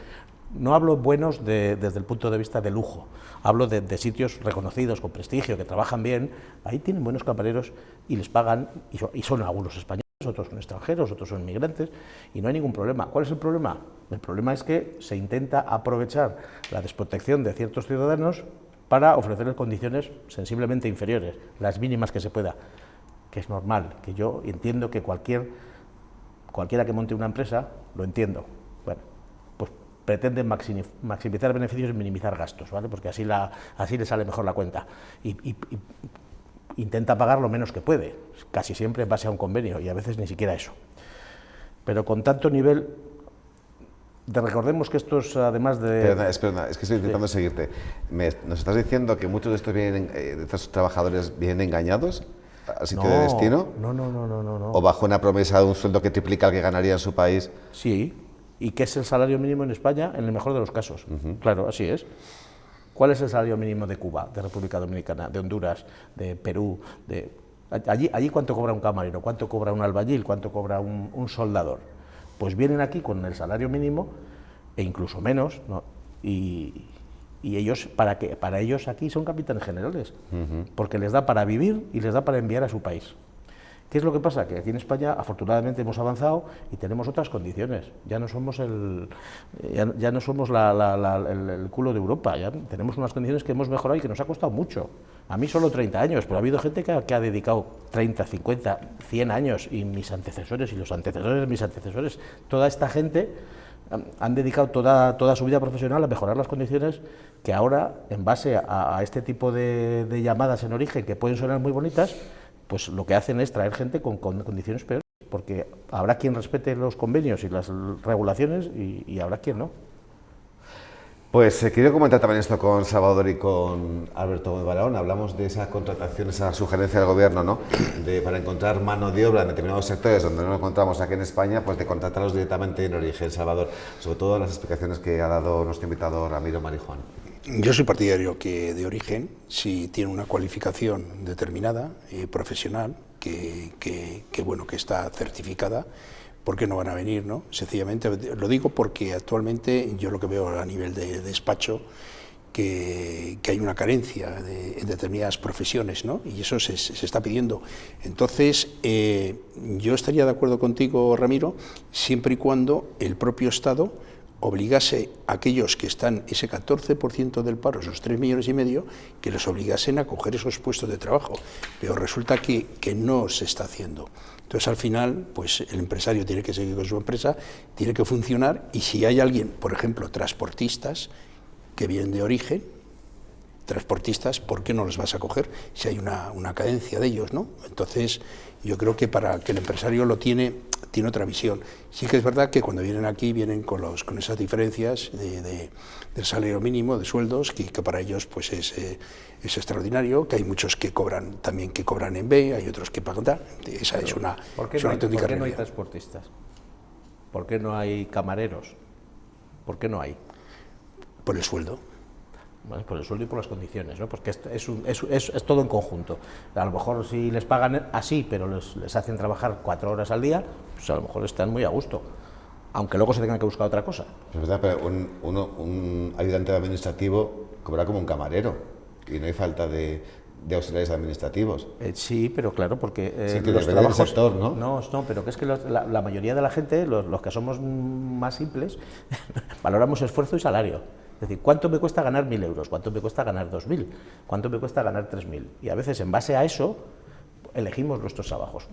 no hablo buenos desde el punto de vista de lujo, hablo de sitios reconocidos, con prestigio, que trabajan bien, ahí tienen buenos camareros y les pagan, y son algunos españoles, otros son extranjeros, otros son inmigrantes, y no hay ningún problema. ¿Cuál es el problema? El problema es que se intenta aprovechar la desprotección de ciertos ciudadanos para ofrecerles condiciones sensiblemente inferiores, las mínimas que se pueda, que es normal, que yo entiendo que cualquiera que monte una empresa, lo entiendo, bueno, pues pretende maximizar beneficios y minimizar gastos, ¿vale? Porque así le sale mejor la cuenta, y intenta pagar lo menos que puede, casi siempre en base a un convenio, y a veces ni siquiera eso. Pero con tanto nivel, recordemos que estos, además de...
Perdona, es que estoy intentando seguirte. ¿Nos estás diciendo que muchos de estos trabajadores vienen engañados al sitio de destino?
No.
¿O bajo una promesa de un sueldo que triplica el que ganaría en su país?
Sí, y que es el salario mínimo en España en el mejor de los casos. Claro, así es. ¿Cuál es el salario mínimo de Cuba, de República Dominicana, de Honduras, de Perú? Allí ¿cuánto cobra un camarero? ¿Cuánto cobra un albañil? ¿Cuánto cobra un soldador? Pues vienen aquí con el salario mínimo e incluso menos, ¿no? Y ellos, para ellos aquí son capitanes generales, porque les da para vivir y les da para enviar a su país. ¿Qué es lo que pasa? Que aquí en España, afortunadamente, hemos avanzado y tenemos otras condiciones. Ya no somos el culo de Europa, ya tenemos unas condiciones que hemos mejorado y que nos ha costado mucho. A mí solo 30 años, pero ha habido gente que ha dedicado 30, 50, 100 años, y mis antecesores y los antecesores de mis antecesores, toda esta gente han dedicado toda su vida profesional a mejorar las condiciones que ahora, en base a este tipo de llamadas en origen, que pueden sonar muy bonitas, pues lo que hacen es traer gente con condiciones peores, porque habrá quien respete los convenios y las regulaciones y habrá quien no.
Pues quería comentar también esto con Salvador y con Alberto Barahona. Hablamos de esa contratación, esa sugerencia del gobierno, ¿no? Para encontrar mano de obra en determinados sectores donde no nos encontramos aquí en España, pues de contratarlos directamente en origen. Salvador, sobre todo las explicaciones que ha dado nuestro invitado Ramiro Marijuán.
Yo soy partidario que de origen, si tiene una cualificación determinada, profesional, que está certificada, ¿por qué no van a venir, no? Sencillamente lo digo porque actualmente yo lo que veo a nivel de despacho, que hay una carencia en determinadas profesiones, ¿no? Y eso se está pidiendo. Entonces, yo estaría de acuerdo contigo, Ramiro, siempre y cuando el propio Estado obligase a aquellos que están ese 14% del paro, esos 3,5 millones, que les obligasen a coger esos puestos de trabajo. Pero resulta que no se está haciendo. Entonces, al final, pues el empresario tiene que seguir con su empresa, tiene que funcionar, y si hay alguien, por ejemplo, transportistas, que vienen de origen, transportistas, ¿por qué no les vas a coger si hay una cadencia de ellos, ¿no? Entonces, yo creo que para que el empresario lo tiene otra visión. Sí que es verdad que cuando vienen aquí vienen con esas diferencias del salario mínimo, de sueldos, que para ellos pues es extraordinario, que hay muchos que cobran también que cobran en B, hay otros que pagan tal. Esa es una auténtica
¿Por qué no hay
realidad.
transportistas? ¿Por qué no hay camareros? ¿Por qué no hay?
Por el sueldo.
Bueno, por el sueldo y por las condiciones, ¿no? Porque es todo en conjunto. A lo mejor si les pagan así, pero les hacen trabajar 4 horas al día, pues a lo mejor están muy a gusto, aunque luego se tengan que buscar otra cosa.
Es verdad, pero un ayudante administrativo cobra como un camarero y no hay falta de auxiliares administrativos.
Sí, pero claro, porque
sí, que
los
depende
trabajos...
del sector, ¿no?
No, pero que es que la mayoría de la gente, los que somos más simples, valoramos esfuerzo y salario. Es decir, ¿cuánto me cuesta ganar 1.000 euros? ¿Cuánto me cuesta ganar 2.000? ¿Cuánto me cuesta ganar 3.000? Y a veces, en base a eso, elegimos nuestros trabajos.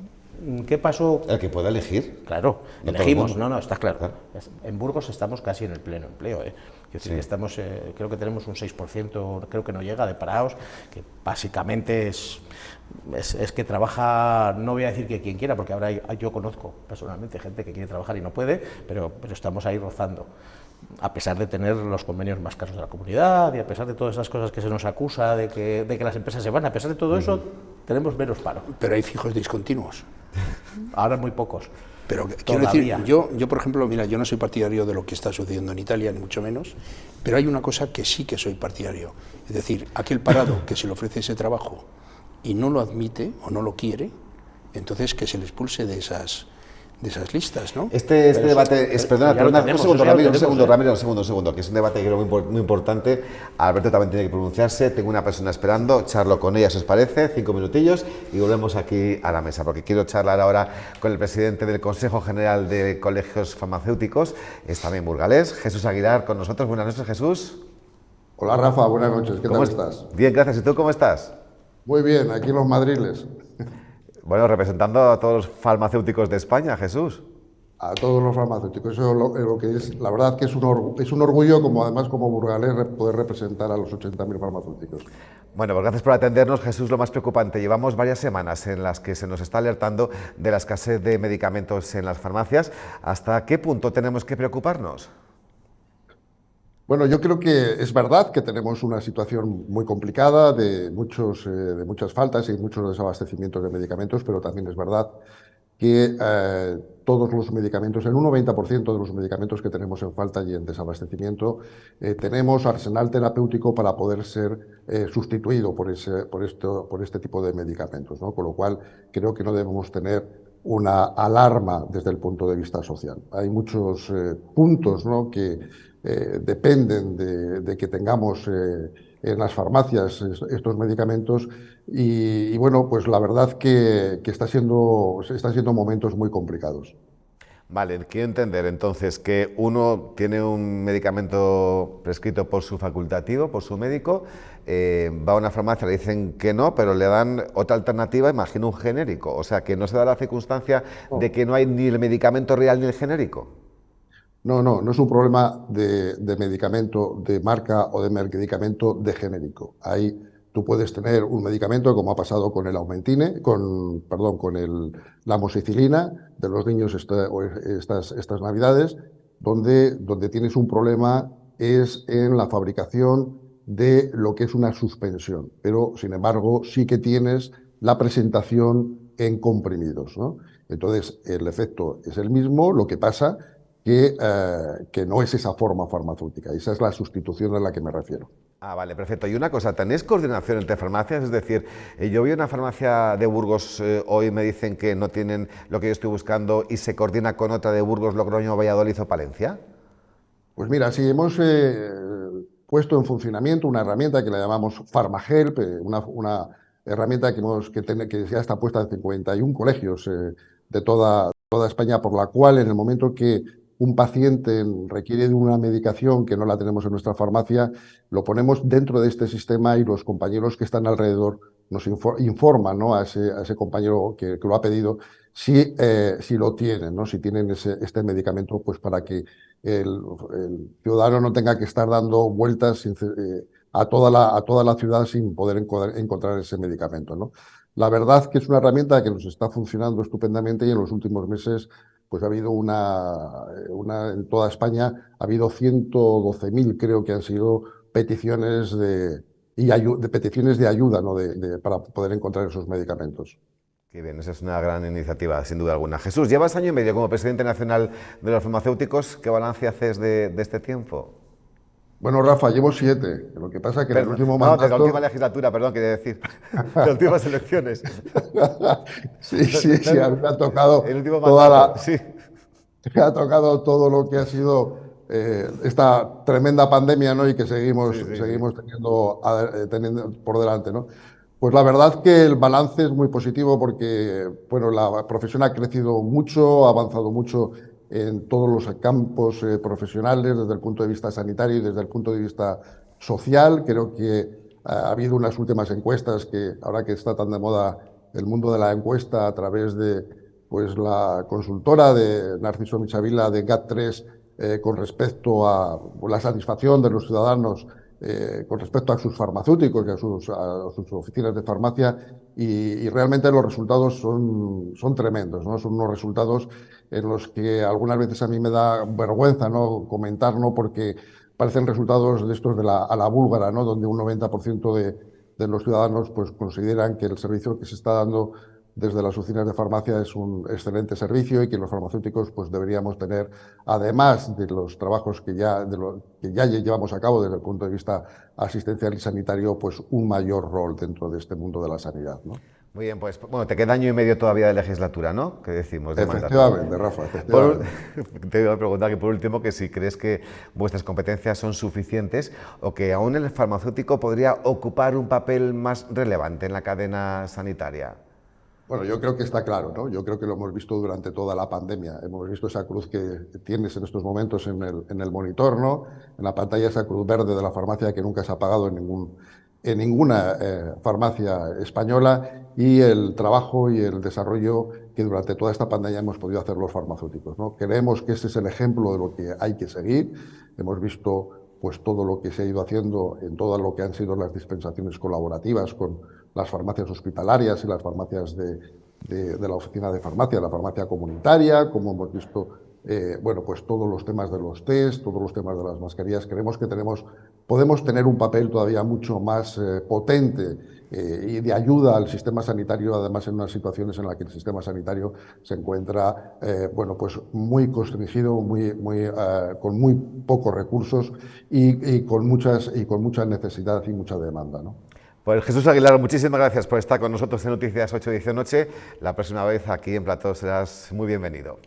¿Qué pasó?
El que pueda elegir.
Claro,
no
elegimos, no, está claro. En Burgos estamos casi en el pleno empleo. Es decir,
Sí.
que estamos, creo que tenemos un 6%, creo que no llega, de parados, que básicamente es que trabaja, no voy a decir que quien quiera, porque ahora yo conozco personalmente gente que quiere trabajar y no puede, pero estamos ahí rozando. A pesar de tener los convenios más caros de la comunidad y a pesar de todas esas cosas que se nos acusa de que las empresas se van, a pesar de todo eso, tenemos menos paro.
Pero hay fijos discontinuos.
Ahora muy pocos.
Pero quiero decir, yo por ejemplo, mira, yo no soy partidario de lo que está sucediendo en Italia, ni mucho menos, pero hay una cosa que sí que soy partidario. Es decir, aquel parado que se le ofrece ese trabajo y no lo admite o no lo quiere, entonces que se le expulse de esas listas, ¿no?
Este debate es, perdona, un segundo, Ramiro, que es un debate que creo muy importante. Alberto también tiene que pronunciarse, tengo una persona esperando, charlo con ella, si os parece, 5 minutillos y volvemos aquí a la mesa, porque quiero charlar ahora con el presidente del Consejo General de Colegios Farmacéuticos, es también burgalés, Jesús Aguilar, con nosotros. Buenas noches, Jesús.
Hola, Rafa, buenas noches, ¿qué tal estás?
Bien, gracias, ¿y tú cómo estás?
Muy bien, aquí en los madriles.
Bueno, representando a todos los farmacéuticos de España, Jesús.
A todos los farmacéuticos, eso es lo que es. La verdad que es un orgullo, además como burgalés, poder representar a los 80.000 farmacéuticos.
Bueno, pues gracias por atendernos, Jesús. Lo más preocupante, llevamos varias semanas en las que se nos está alertando de la escasez de medicamentos en las farmacias. ¿Hasta qué punto tenemos que preocuparnos?
Bueno, yo creo que es verdad que tenemos una situación muy complicada de muchas faltas y muchos desabastecimientos de medicamentos, pero también es verdad que todos los medicamentos, en un 90% de los medicamentos que tenemos en falta y en desabastecimiento, tenemos arsenal terapéutico para poder ser sustituido por este tipo de medicamentos, ¿no? Con lo cual creo que no debemos tener una alarma desde el punto de vista social. Hay muchos puntos, ¿no?, que dependen de que tengamos en las farmacias estos medicamentos y bueno, pues la verdad que están siendo momentos muy complicados.
Vale, quiero entender entonces que uno tiene un medicamento prescrito por su facultativo, por su médico, va a una farmacia, le dicen que no, pero le dan otra alternativa, imagino un genérico, o sea que no se da la circunstancia de que no hay ni el medicamento real ni el genérico.
No es un problema de medicamento de marca o de medicamento de genérico. Ahí tú puedes tener un medicamento, como ha pasado con el Aumentine, con la amoxicilina de los niños estas Navidades, donde tienes un problema es en la fabricación de lo que es una suspensión, pero sin embargo sí que tienes la presentación en comprimidos, ¿no? Entonces el efecto es el mismo, lo que pasa que no es esa forma farmacéutica, esa es la sustitución a la que me refiero.
Ah, vale, perfecto. Y una cosa, ¿tenéis coordinación entre farmacias? Es decir, yo voy a una farmacia de Burgos hoy, me dicen que no tienen lo que yo estoy buscando y se coordina con otra de Burgos, Logroño, Valladolid o Palencia.
Pues mira, sí, hemos puesto en funcionamiento una herramienta que la llamamos PharmaHelp, una herramienta que ya está puesta en 51 colegios de toda España, por la cual en el momento que un paciente requiere de una medicación que no la tenemos en nuestra farmacia, lo ponemos dentro de este sistema y los compañeros que están alrededor nos informan, ¿no?, a ese compañero que lo ha pedido si lo tienen, ¿no?, si tienen este medicamento, pues para que el ciudadano no tenga que estar dando vueltas a toda la ciudad sin poder encontrar ese medicamento, ¿no? La verdad que es una herramienta que nos está funcionando estupendamente y en los últimos meses pues ha habido en toda España ha habido 112.000, creo que han sido peticiones peticiones de ayuda, ¿no? para poder encontrar esos medicamentos.
Qué bien, esa es una gran iniciativa, sin duda alguna. Jesús, llevas año y medio como presidente nacional de los farmacéuticos. ¿Qué balance haces de este tiempo?
Bueno, Rafa, llevo 7. Lo que pasa es que en el último mandato...
de la última legislatura, perdón, quería decir. De las últimas elecciones.
Sí, a mí me ha tocado
el último mandato, sí.
Me ha tocado todo lo que ha sido esta tremenda pandemia, ¿no? Y que seguimos teniendo por delante, ¿no? Pues la verdad que el balance es muy positivo porque, bueno, la profesión ha crecido mucho, ha avanzado mucho en todos los campos profesionales, desde el punto de vista sanitario y desde el punto de vista social. Creo que ha habido unas últimas encuestas que, ahora que está tan de moda el mundo de la encuesta, a través de pues, la consultora de Narciso Michavila de GAT3, con respecto a la satisfacción de los ciudadanos con respecto a sus farmacéuticos y a sus oficinas de farmacia, y realmente los resultados son tremendos, ¿no? Son unos resultados en los que algunas veces a mí me da vergüenza, ¿no?, comentar, ¿no?, porque parecen resultados de estos a la búlgara, ¿no?, donde un 90% de los ciudadanos pues, consideran que el servicio que se está dando desde las oficinas de farmacia es un excelente servicio y que los farmacéuticos pues, deberíamos tener, además de los trabajos que ya llevamos a cabo desde el punto de vista asistencial y sanitario, pues un mayor rol dentro de este mundo de la sanidad, ¿no?
Muy bien, pues bueno, te queda año y medio todavía de legislatura, ¿no? ¿Qué decimos?
Efectivamente, Rafa, efectivamente.
Te voy a preguntar que por último, que si crees que vuestras competencias son suficientes o que aún el farmacéutico podría ocupar un papel más relevante en la cadena sanitaria.
Bueno, yo creo que está claro, ¿no? Yo creo que lo hemos visto durante toda la pandemia. Hemos visto esa cruz que tienes en estos momentos en el monitor, ¿no? En la pantalla, esa cruz verde de la farmacia que nunca se ha apagado en ninguna farmacia española, y el trabajo y el desarrollo que durante toda esta pandemia hemos podido hacer los farmacéuticos, ¿no? Creemos que ese es el ejemplo de lo que hay que seguir. Hemos visto pues todo lo que se ha ido haciendo en todo lo que han sido las dispensaciones colaborativas con las farmacias hospitalarias y las farmacias de la oficina de farmacia, la farmacia comunitaria, como hemos visto, bueno, pues todos los temas de los test, todos los temas de las mascarillas. Creemos que podemos tener un papel todavía mucho más potente y de ayuda al sistema sanitario, además en unas situaciones en las que el sistema sanitario se encuentra, bueno, pues muy constringido, con muy pocos recursos y con mucha necesidad y mucha demanda, ¿no?
Pues Jesús Aguilar, muchísimas gracias por estar con nosotros en Noticias 8 Edición Noche. La próxima vez aquí en Plató serás muy bienvenido.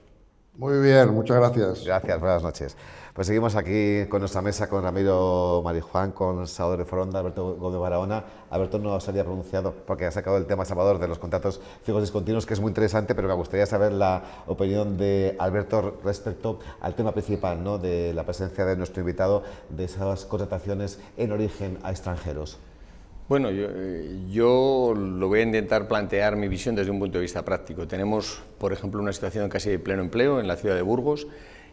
Muy bien, muchas gracias.
Gracias, buenas noches. Pues seguimos aquí con nuestra mesa, con Ramiro Marijuán, con Salvador de Foronda, Alberto Gómez Barahona. Alberto no se había pronunciado porque ha sacado el tema, Salvador, de los contratos fijos discontinuos, que es muy interesante, pero me gustaría saber la opinión de Alberto respecto al tema principal, ¿no?, de la presencia de nuestro invitado, de esas contrataciones en origen a extranjeros.
Bueno, yo lo voy a intentar plantear mi visión desde un punto de vista práctico. Tenemos, por ejemplo, una situación casi de pleno empleo en la ciudad de Burgos,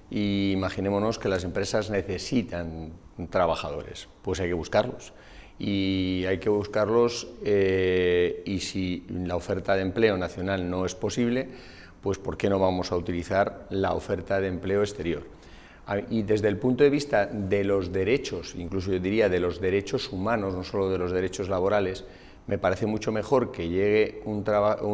y imaginémonos que las empresas necesitan trabajadores, pues hay que buscarlos. Y hay que buscarlos, y si la oferta de empleo nacional no es posible, pues ¿por qué no vamos a utilizar la oferta de empleo exterior? Y desde el punto de vista de los derechos, incluso yo diría de los derechos humanos, no solo de los derechos laborales, me parece mucho mejor que llegue un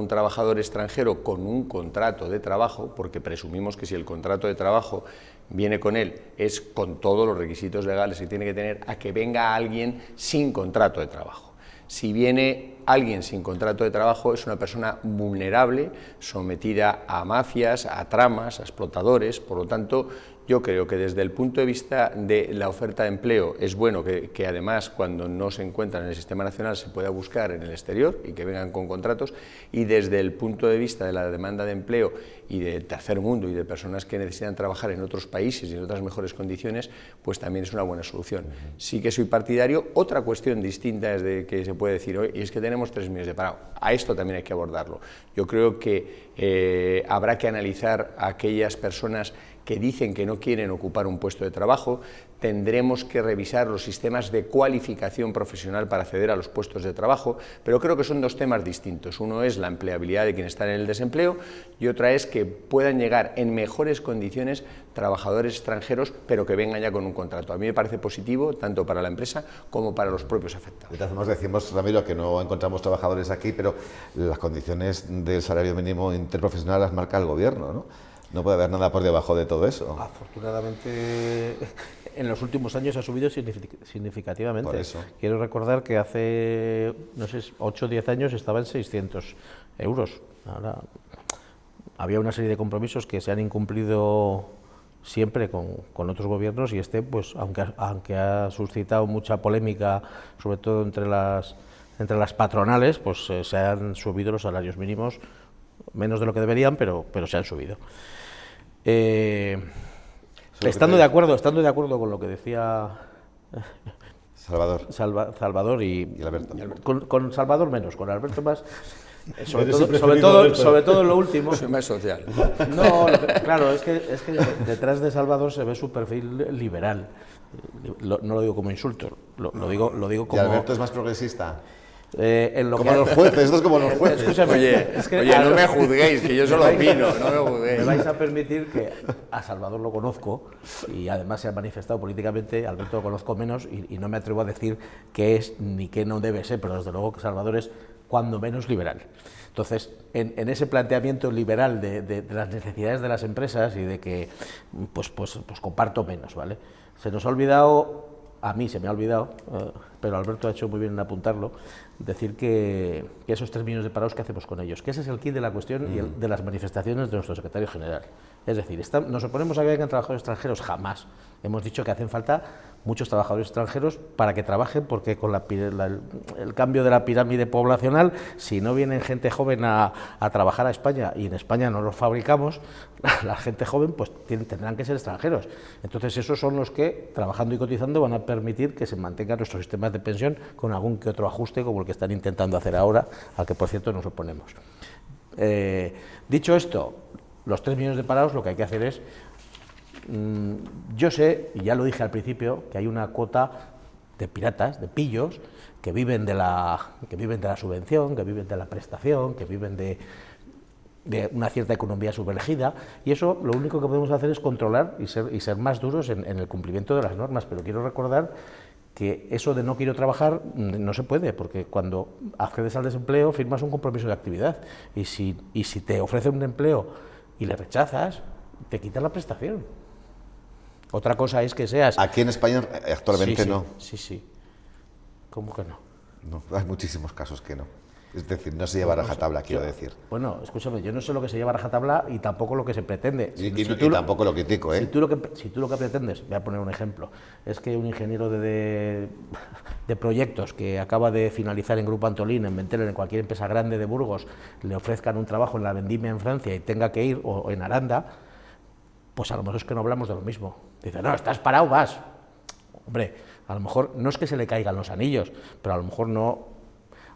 trabajador extranjero con un contrato de trabajo, porque presumimos que si el contrato de trabajo viene con él, es con todos los requisitos legales que tiene que tener, a que venga alguien sin contrato de trabajo. Si viene alguien sin contrato de trabajo, es una persona vulnerable, sometida a mafias, a tramas, a explotadores. Por lo tanto, yo creo que desde el punto de vista de la oferta de empleo es bueno que además, cuando no se encuentran en el sistema nacional, se pueda buscar en el exterior y que vengan con contratos, y desde el punto de vista de la demanda de empleo y de tercer mundo y de personas que necesitan trabajar en otros países y en otras mejores condiciones, pues también es una buena solución. Sí que soy partidario. Otra cuestión distinta es de que se puede decir hoy, y es que tenemos 3 millones de parados. A esto también hay que abordarlo. Yo creo que habrá que analizar a aquellas personas que dicen que no quieren ocupar un puesto de trabajo. Tendremos que revisar los sistemas de cualificación profesional para acceder a los puestos de trabajo, pero creo que son dos temas distintos. Uno es la empleabilidad de quienes están en el desempleo y otra es que puedan llegar en mejores condiciones trabajadores extranjeros, pero que vengan ya con un contrato. A mí me parece positivo, tanto para la empresa como para los propios afectados.
De todas formas, decimos, Ramiro, que no encontramos trabajadores aquí, pero las condiciones del salario mínimo interprofesional las marca el gobierno, ¿no? No puede haber nada por debajo de todo eso.
Afortunadamente, en los últimos años ha subido significativamente.
Por eso.
Quiero recordar que hace, no sé, 8 o 10 años estaba en 600 euros. Ahora, había una serie de compromisos que se han incumplido siempre con otros gobiernos y pues, aunque ha suscitado mucha polémica, sobre todo entre las patronales, pues se han subido los salarios mínimos, menos de lo que deberían, pero se han subido. Estando de acuerdo con lo que decía Salvador y Alberto. Con Salvador menos, con Alberto más. Sobre todo en lo último.
Soy más social.
No, claro, es que detrás de Salvador se ve su perfil liberal. No lo digo como insulto, lo digo como...
¿Y Alberto es más progresista?
Como
los jueces, esto es como los jueces.
Escúchame,
oye, no me juzguéis, que yo solo opino, no me juzguéis.
Me vais a permitir que a Salvador lo conozco y además se ha manifestado políticamente, a Alberto lo conozco menos y no me atrevo a decir qué es ni qué no debe ser, pero desde luego que Salvador es cuando menos liberal. Entonces, en ese planteamiento liberal de las necesidades de las empresas y de que pues comparto menos, ¿vale? Se nos ha olvidado, a mí se me ha olvidado, pero Alberto ha hecho muy bien en apuntarlo, decir que esos 3 millones de parados, ¿qué hacemos con ellos? Que ese es el kit de la cuestión y de las manifestaciones de nuestro secretario general. Es decir, ¿nos oponemos a que vengan trabajadores extranjeros? Jamás. Hemos dicho que hacen falta muchos trabajadores extranjeros para que trabajen, porque con el cambio de la pirámide poblacional, si no vienen gente joven a trabajar a España, y en España no los fabricamos, la gente joven pues tendrán que ser extranjeros. Entonces esos son los que, trabajando y cotizando, van a permitir que se mantengan nuestros sistemas de pensión con algún que otro ajuste, como el que están intentando hacer ahora, al que por cierto nos oponemos. Dicho esto, los 3 millones de parados, lo que hay que hacer es... yo sé, y ya lo dije al principio, que hay una cuota de piratas, de pillos, que viven de la subvención, que viven de la prestación, que viven de una cierta economía subelegida, y eso lo único que podemos hacer es controlar y ser más duros en el cumplimiento de las normas. Pero quiero recordar que eso de no quiero trabajar no se puede, porque cuando accedes al desempleo firmas un compromiso de actividad, y si te ofrecen un empleo y le rechazas, te quitan la prestación. Otra cosa es que seas...
Aquí en España actualmente
sí,
no.
Sí. ¿Cómo que no?
No, hay muchísimos casos que no. Es decir, no se lleva a rajatabla, quiero decir.
Bueno, escúchame, yo no sé lo que se lleva a rajatabla y tampoco lo que se pretende.
Y tampoco lo critico, ¿eh?
Si tú lo que pretendes, voy a poner un ejemplo, es que un ingeniero de proyectos que acaba de finalizar en Grupo Antolín, en Mentelen, en cualquier empresa grande de Burgos, le ofrezcan un trabajo en la vendimia en Francia y tenga que ir, o en Aranda, pues a lo mejor es que no hablamos de lo mismo. Dice, no, estás parado, vas. Hombre, a lo mejor no es que se le caigan los anillos, pero a lo mejor no...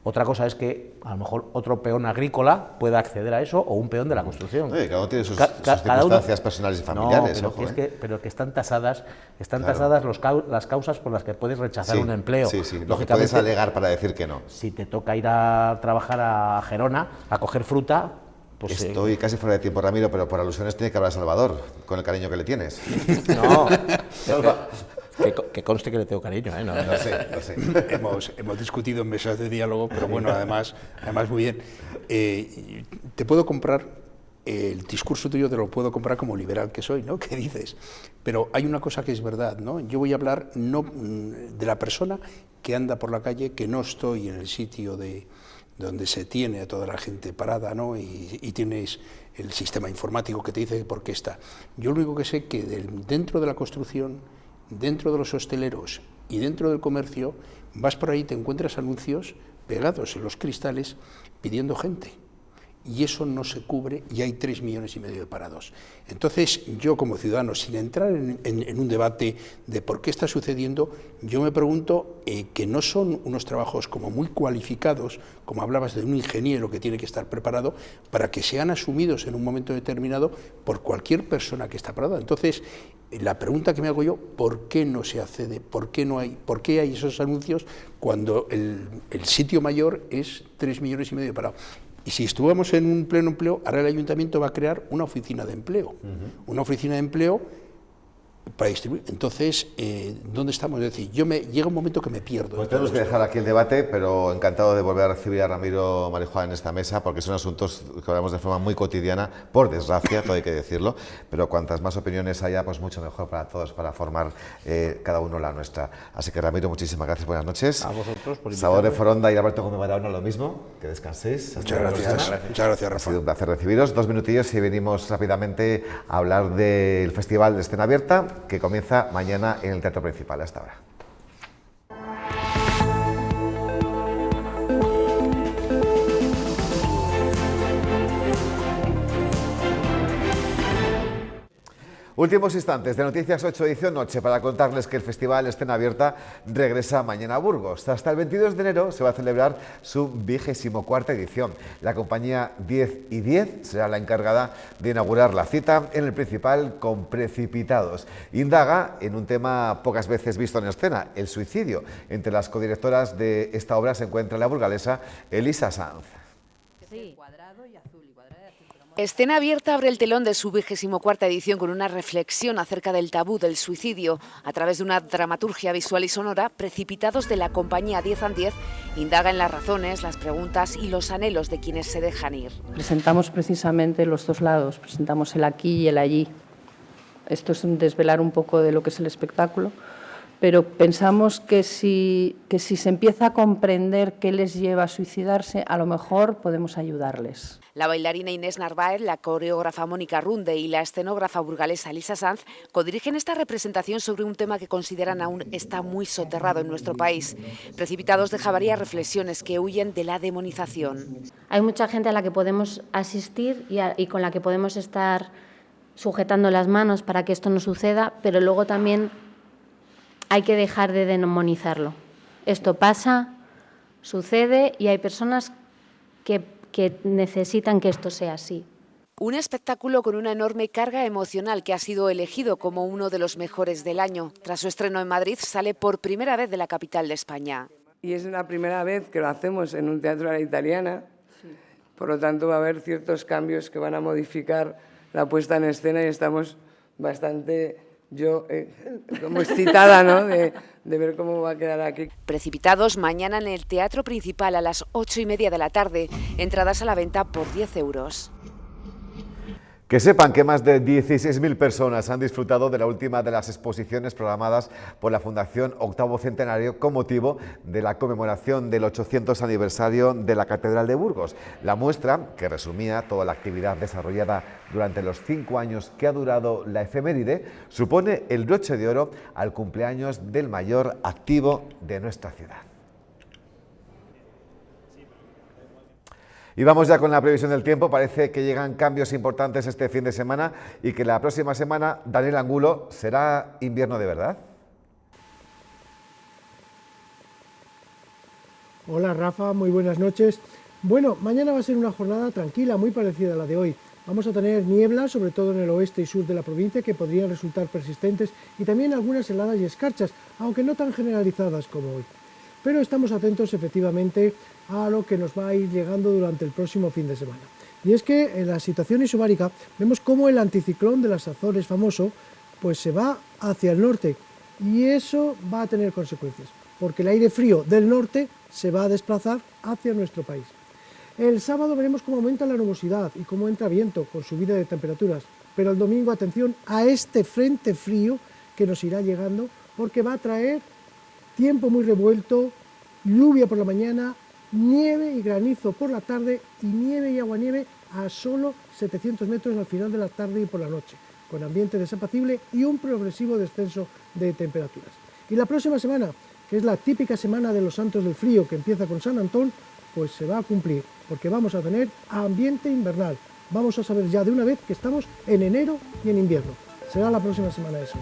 Otra cosa es que a lo mejor otro peón agrícola pueda acceder a eso, o un peón de la construcción.
Oye, cada uno tiene sus circunstancias personales y familiares.
No, pero que están tasadas las causas por las que puedes rechazar un empleo.
Sí, lo que puedes alegar para decir que no.
Si te toca ir a trabajar a Gerona, a coger fruta... Pues
estoy casi fuera de tiempo, Ramiro, pero por alusiones tiene que hablar Salvador, con el cariño que le tienes.
No, que conste que le tengo cariño, ¿eh? No sé.
Hemos discutido en mesas de diálogo, pero bueno, además muy bien. Te puedo comprar, el discurso tuyo te lo puedo comprar como liberal que soy, ¿no? ¿Qué dices? Pero hay una cosa que es verdad, ¿no? Yo voy a hablar no de la persona que anda por la calle, que no estoy en el sitio donde se tiene a toda la gente parada, ¿no? Y tienes el sistema informático que te dice por qué está. Yo lo único que sé es que dentro de la construcción, dentro de los hosteleros y dentro del comercio, vas por ahí, te encuentras anuncios pegados en los cristales pidiendo gente. y eso no se cubre y hay 3,5 millones de parados. Entonces, yo como ciudadano, sin entrar en un debate de por qué está sucediendo, yo me pregunto que no son unos trabajos como muy cualificados, como hablabas de un ingeniero que tiene que estar preparado, para que sean asumidos en un momento determinado por cualquier persona que está parada. Entonces, la pregunta que me hago yo, ¿por qué no se accede? ¿Por qué hay esos anuncios cuando el sitio mayor es 3,5 millones de parados? Y si estuviéramos en un pleno empleo, ahora el ayuntamiento va a crear una oficina de empleo. Una oficina de empleo para distribuir. Entonces, ¿dónde estamos? Es decir, llega un momento que me pierdo.
Pues tenemos que dejar aquí el debate, pero encantado de volver a recibir a Ramiro Marijuán en esta mesa, porque son asuntos que hablamos de forma muy cotidiana, por desgracia, todo hay que decirlo, pero cuantas más opiniones haya, pues mucho mejor para todos, para formar cada uno la nuestra. Así que, Ramiro, muchísimas gracias, buenas noches.
A vosotros por invitarme.
Sabor de Foronda y Alberto Gómez Barahona, lo mismo, que descanséis.
Muchas gracias. Muchas gracias, Rafa.
Ha sido un placer recibiros. 2 minutillos y venimos rápidamente a hablar del Festival de Escena Abierta, que comienza mañana en el Teatro Principal. Hasta ahora. Últimos instantes de Noticias 8 edición noche para contarles que el Festival Escena Abierta regresa mañana a Burgos. Hasta el 22 de enero se va a celebrar su 24ª edición. La compañía 10 y 10 será la encargada de inaugurar la cita en el Principal con Precipitados. Indaga en un tema pocas veces visto en escena, el suicidio. Entre las codirectoras de esta obra se encuentra la burgalesa Elisa Sanz.
Sí. Escena Abierta abre el telón de su 24ª edición con una reflexión acerca del tabú del suicidio. A través de una dramaturgia visual y sonora, Precipitados de la compañía 10 and 10 indaga en las razones, las preguntas y los anhelos de quienes se dejan ir.
Presentamos precisamente los dos lados, presentamos el aquí y el allí. Esto es un desvelar un poco de lo que es el espectáculo, pero pensamos que si se empieza a comprender qué les lleva a suicidarse, a lo mejor podemos ayudarles.
La bailarina Inés Narváez, la coreógrafa Mónica Runde y la escenógrafa burgalesa Elisa Sanz codirigen esta representación sobre un tema que consideran aún está muy soterrado en nuestro país. Precipitados deja varias reflexiones que huyen de la demonización.
Hay mucha gente a la que podemos asistir y con la que podemos estar sujetando las manos para que esto no suceda, pero luego también hay que dejar de demonizarlo. Esto pasa, sucede y hay personas que necesitan que esto sea así.
Un espectáculo con una enorme carga emocional que ha sido elegido como uno de los mejores del año. Tras su estreno en Madrid, sale por primera vez de la capital de España.
Y es la primera vez que lo hacemos en un teatro a la italiana, por lo tanto va a haber ciertos cambios que van a modificar la puesta en escena y estamos bastante... como excitada, ¿no?, de ver cómo va a quedar aquí.
Precipitados mañana en el Teatro Principal a las 8:30 de la tarde. Entradas a la venta por 10 euros.
Que sepan que más de 16.000 personas han disfrutado de la última de las exposiciones programadas por la Fundación Octavo Centenario con motivo de la conmemoración del 800 aniversario de la Catedral de Burgos. La muestra, que resumía toda la actividad desarrollada durante los 5 años que ha durado la efeméride, supone el broche de oro al cumpleaños del mayor activo de nuestra ciudad. Y vamos ya con la previsión del tiempo. Parece que llegan cambios importantes este fin de semana y que la próxima semana, Daniel Angulo, ¿será invierno de verdad?
Hola Rafa, muy buenas noches. Bueno, mañana va a ser una jornada tranquila, muy parecida a la de hoy. Vamos a tener niebla, sobre todo en el oeste y sur de la provincia, que podrían resultar persistentes, y también algunas heladas y escarchas, aunque no tan generalizadas como hoy. Pero estamos atentos efectivamente a lo que nos va a ir llegando durante el próximo fin de semana. Y es que en la situación isobárica vemos cómo el anticiclón de las Azores famoso pues se va hacia el norte, y eso va a tener consecuencias, porque el aire frío del norte se va a desplazar hacia nuestro país. El sábado veremos cómo aumenta la nubosidad y cómo entra viento con subida de temperaturas, pero el domingo atención a este frente frío que nos irá llegando, porque va a traer tiempo muy revuelto, lluvia por la mañana, nieve y granizo por la tarde y nieve y aguanieve a solo 700 metros al final de la tarde y por la noche, con ambiente desapacible y un progresivo descenso de temperaturas. Y la próxima semana, que es la típica semana de los Santos del Frío, que empieza con San Antón, pues se va a cumplir, porque vamos a tener ambiente invernal. Vamos a saber ya de una vez que estamos en enero y en invierno. Será la próxima semana eso.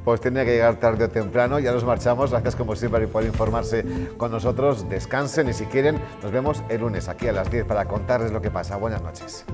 Pues tiene que llegar tarde o temprano, ya nos marchamos. Gracias como siempre por informarse con nosotros. Descansen y si quieren nos vemos el lunes aquí a las 10 para contarles lo que pasa. Buenas noches.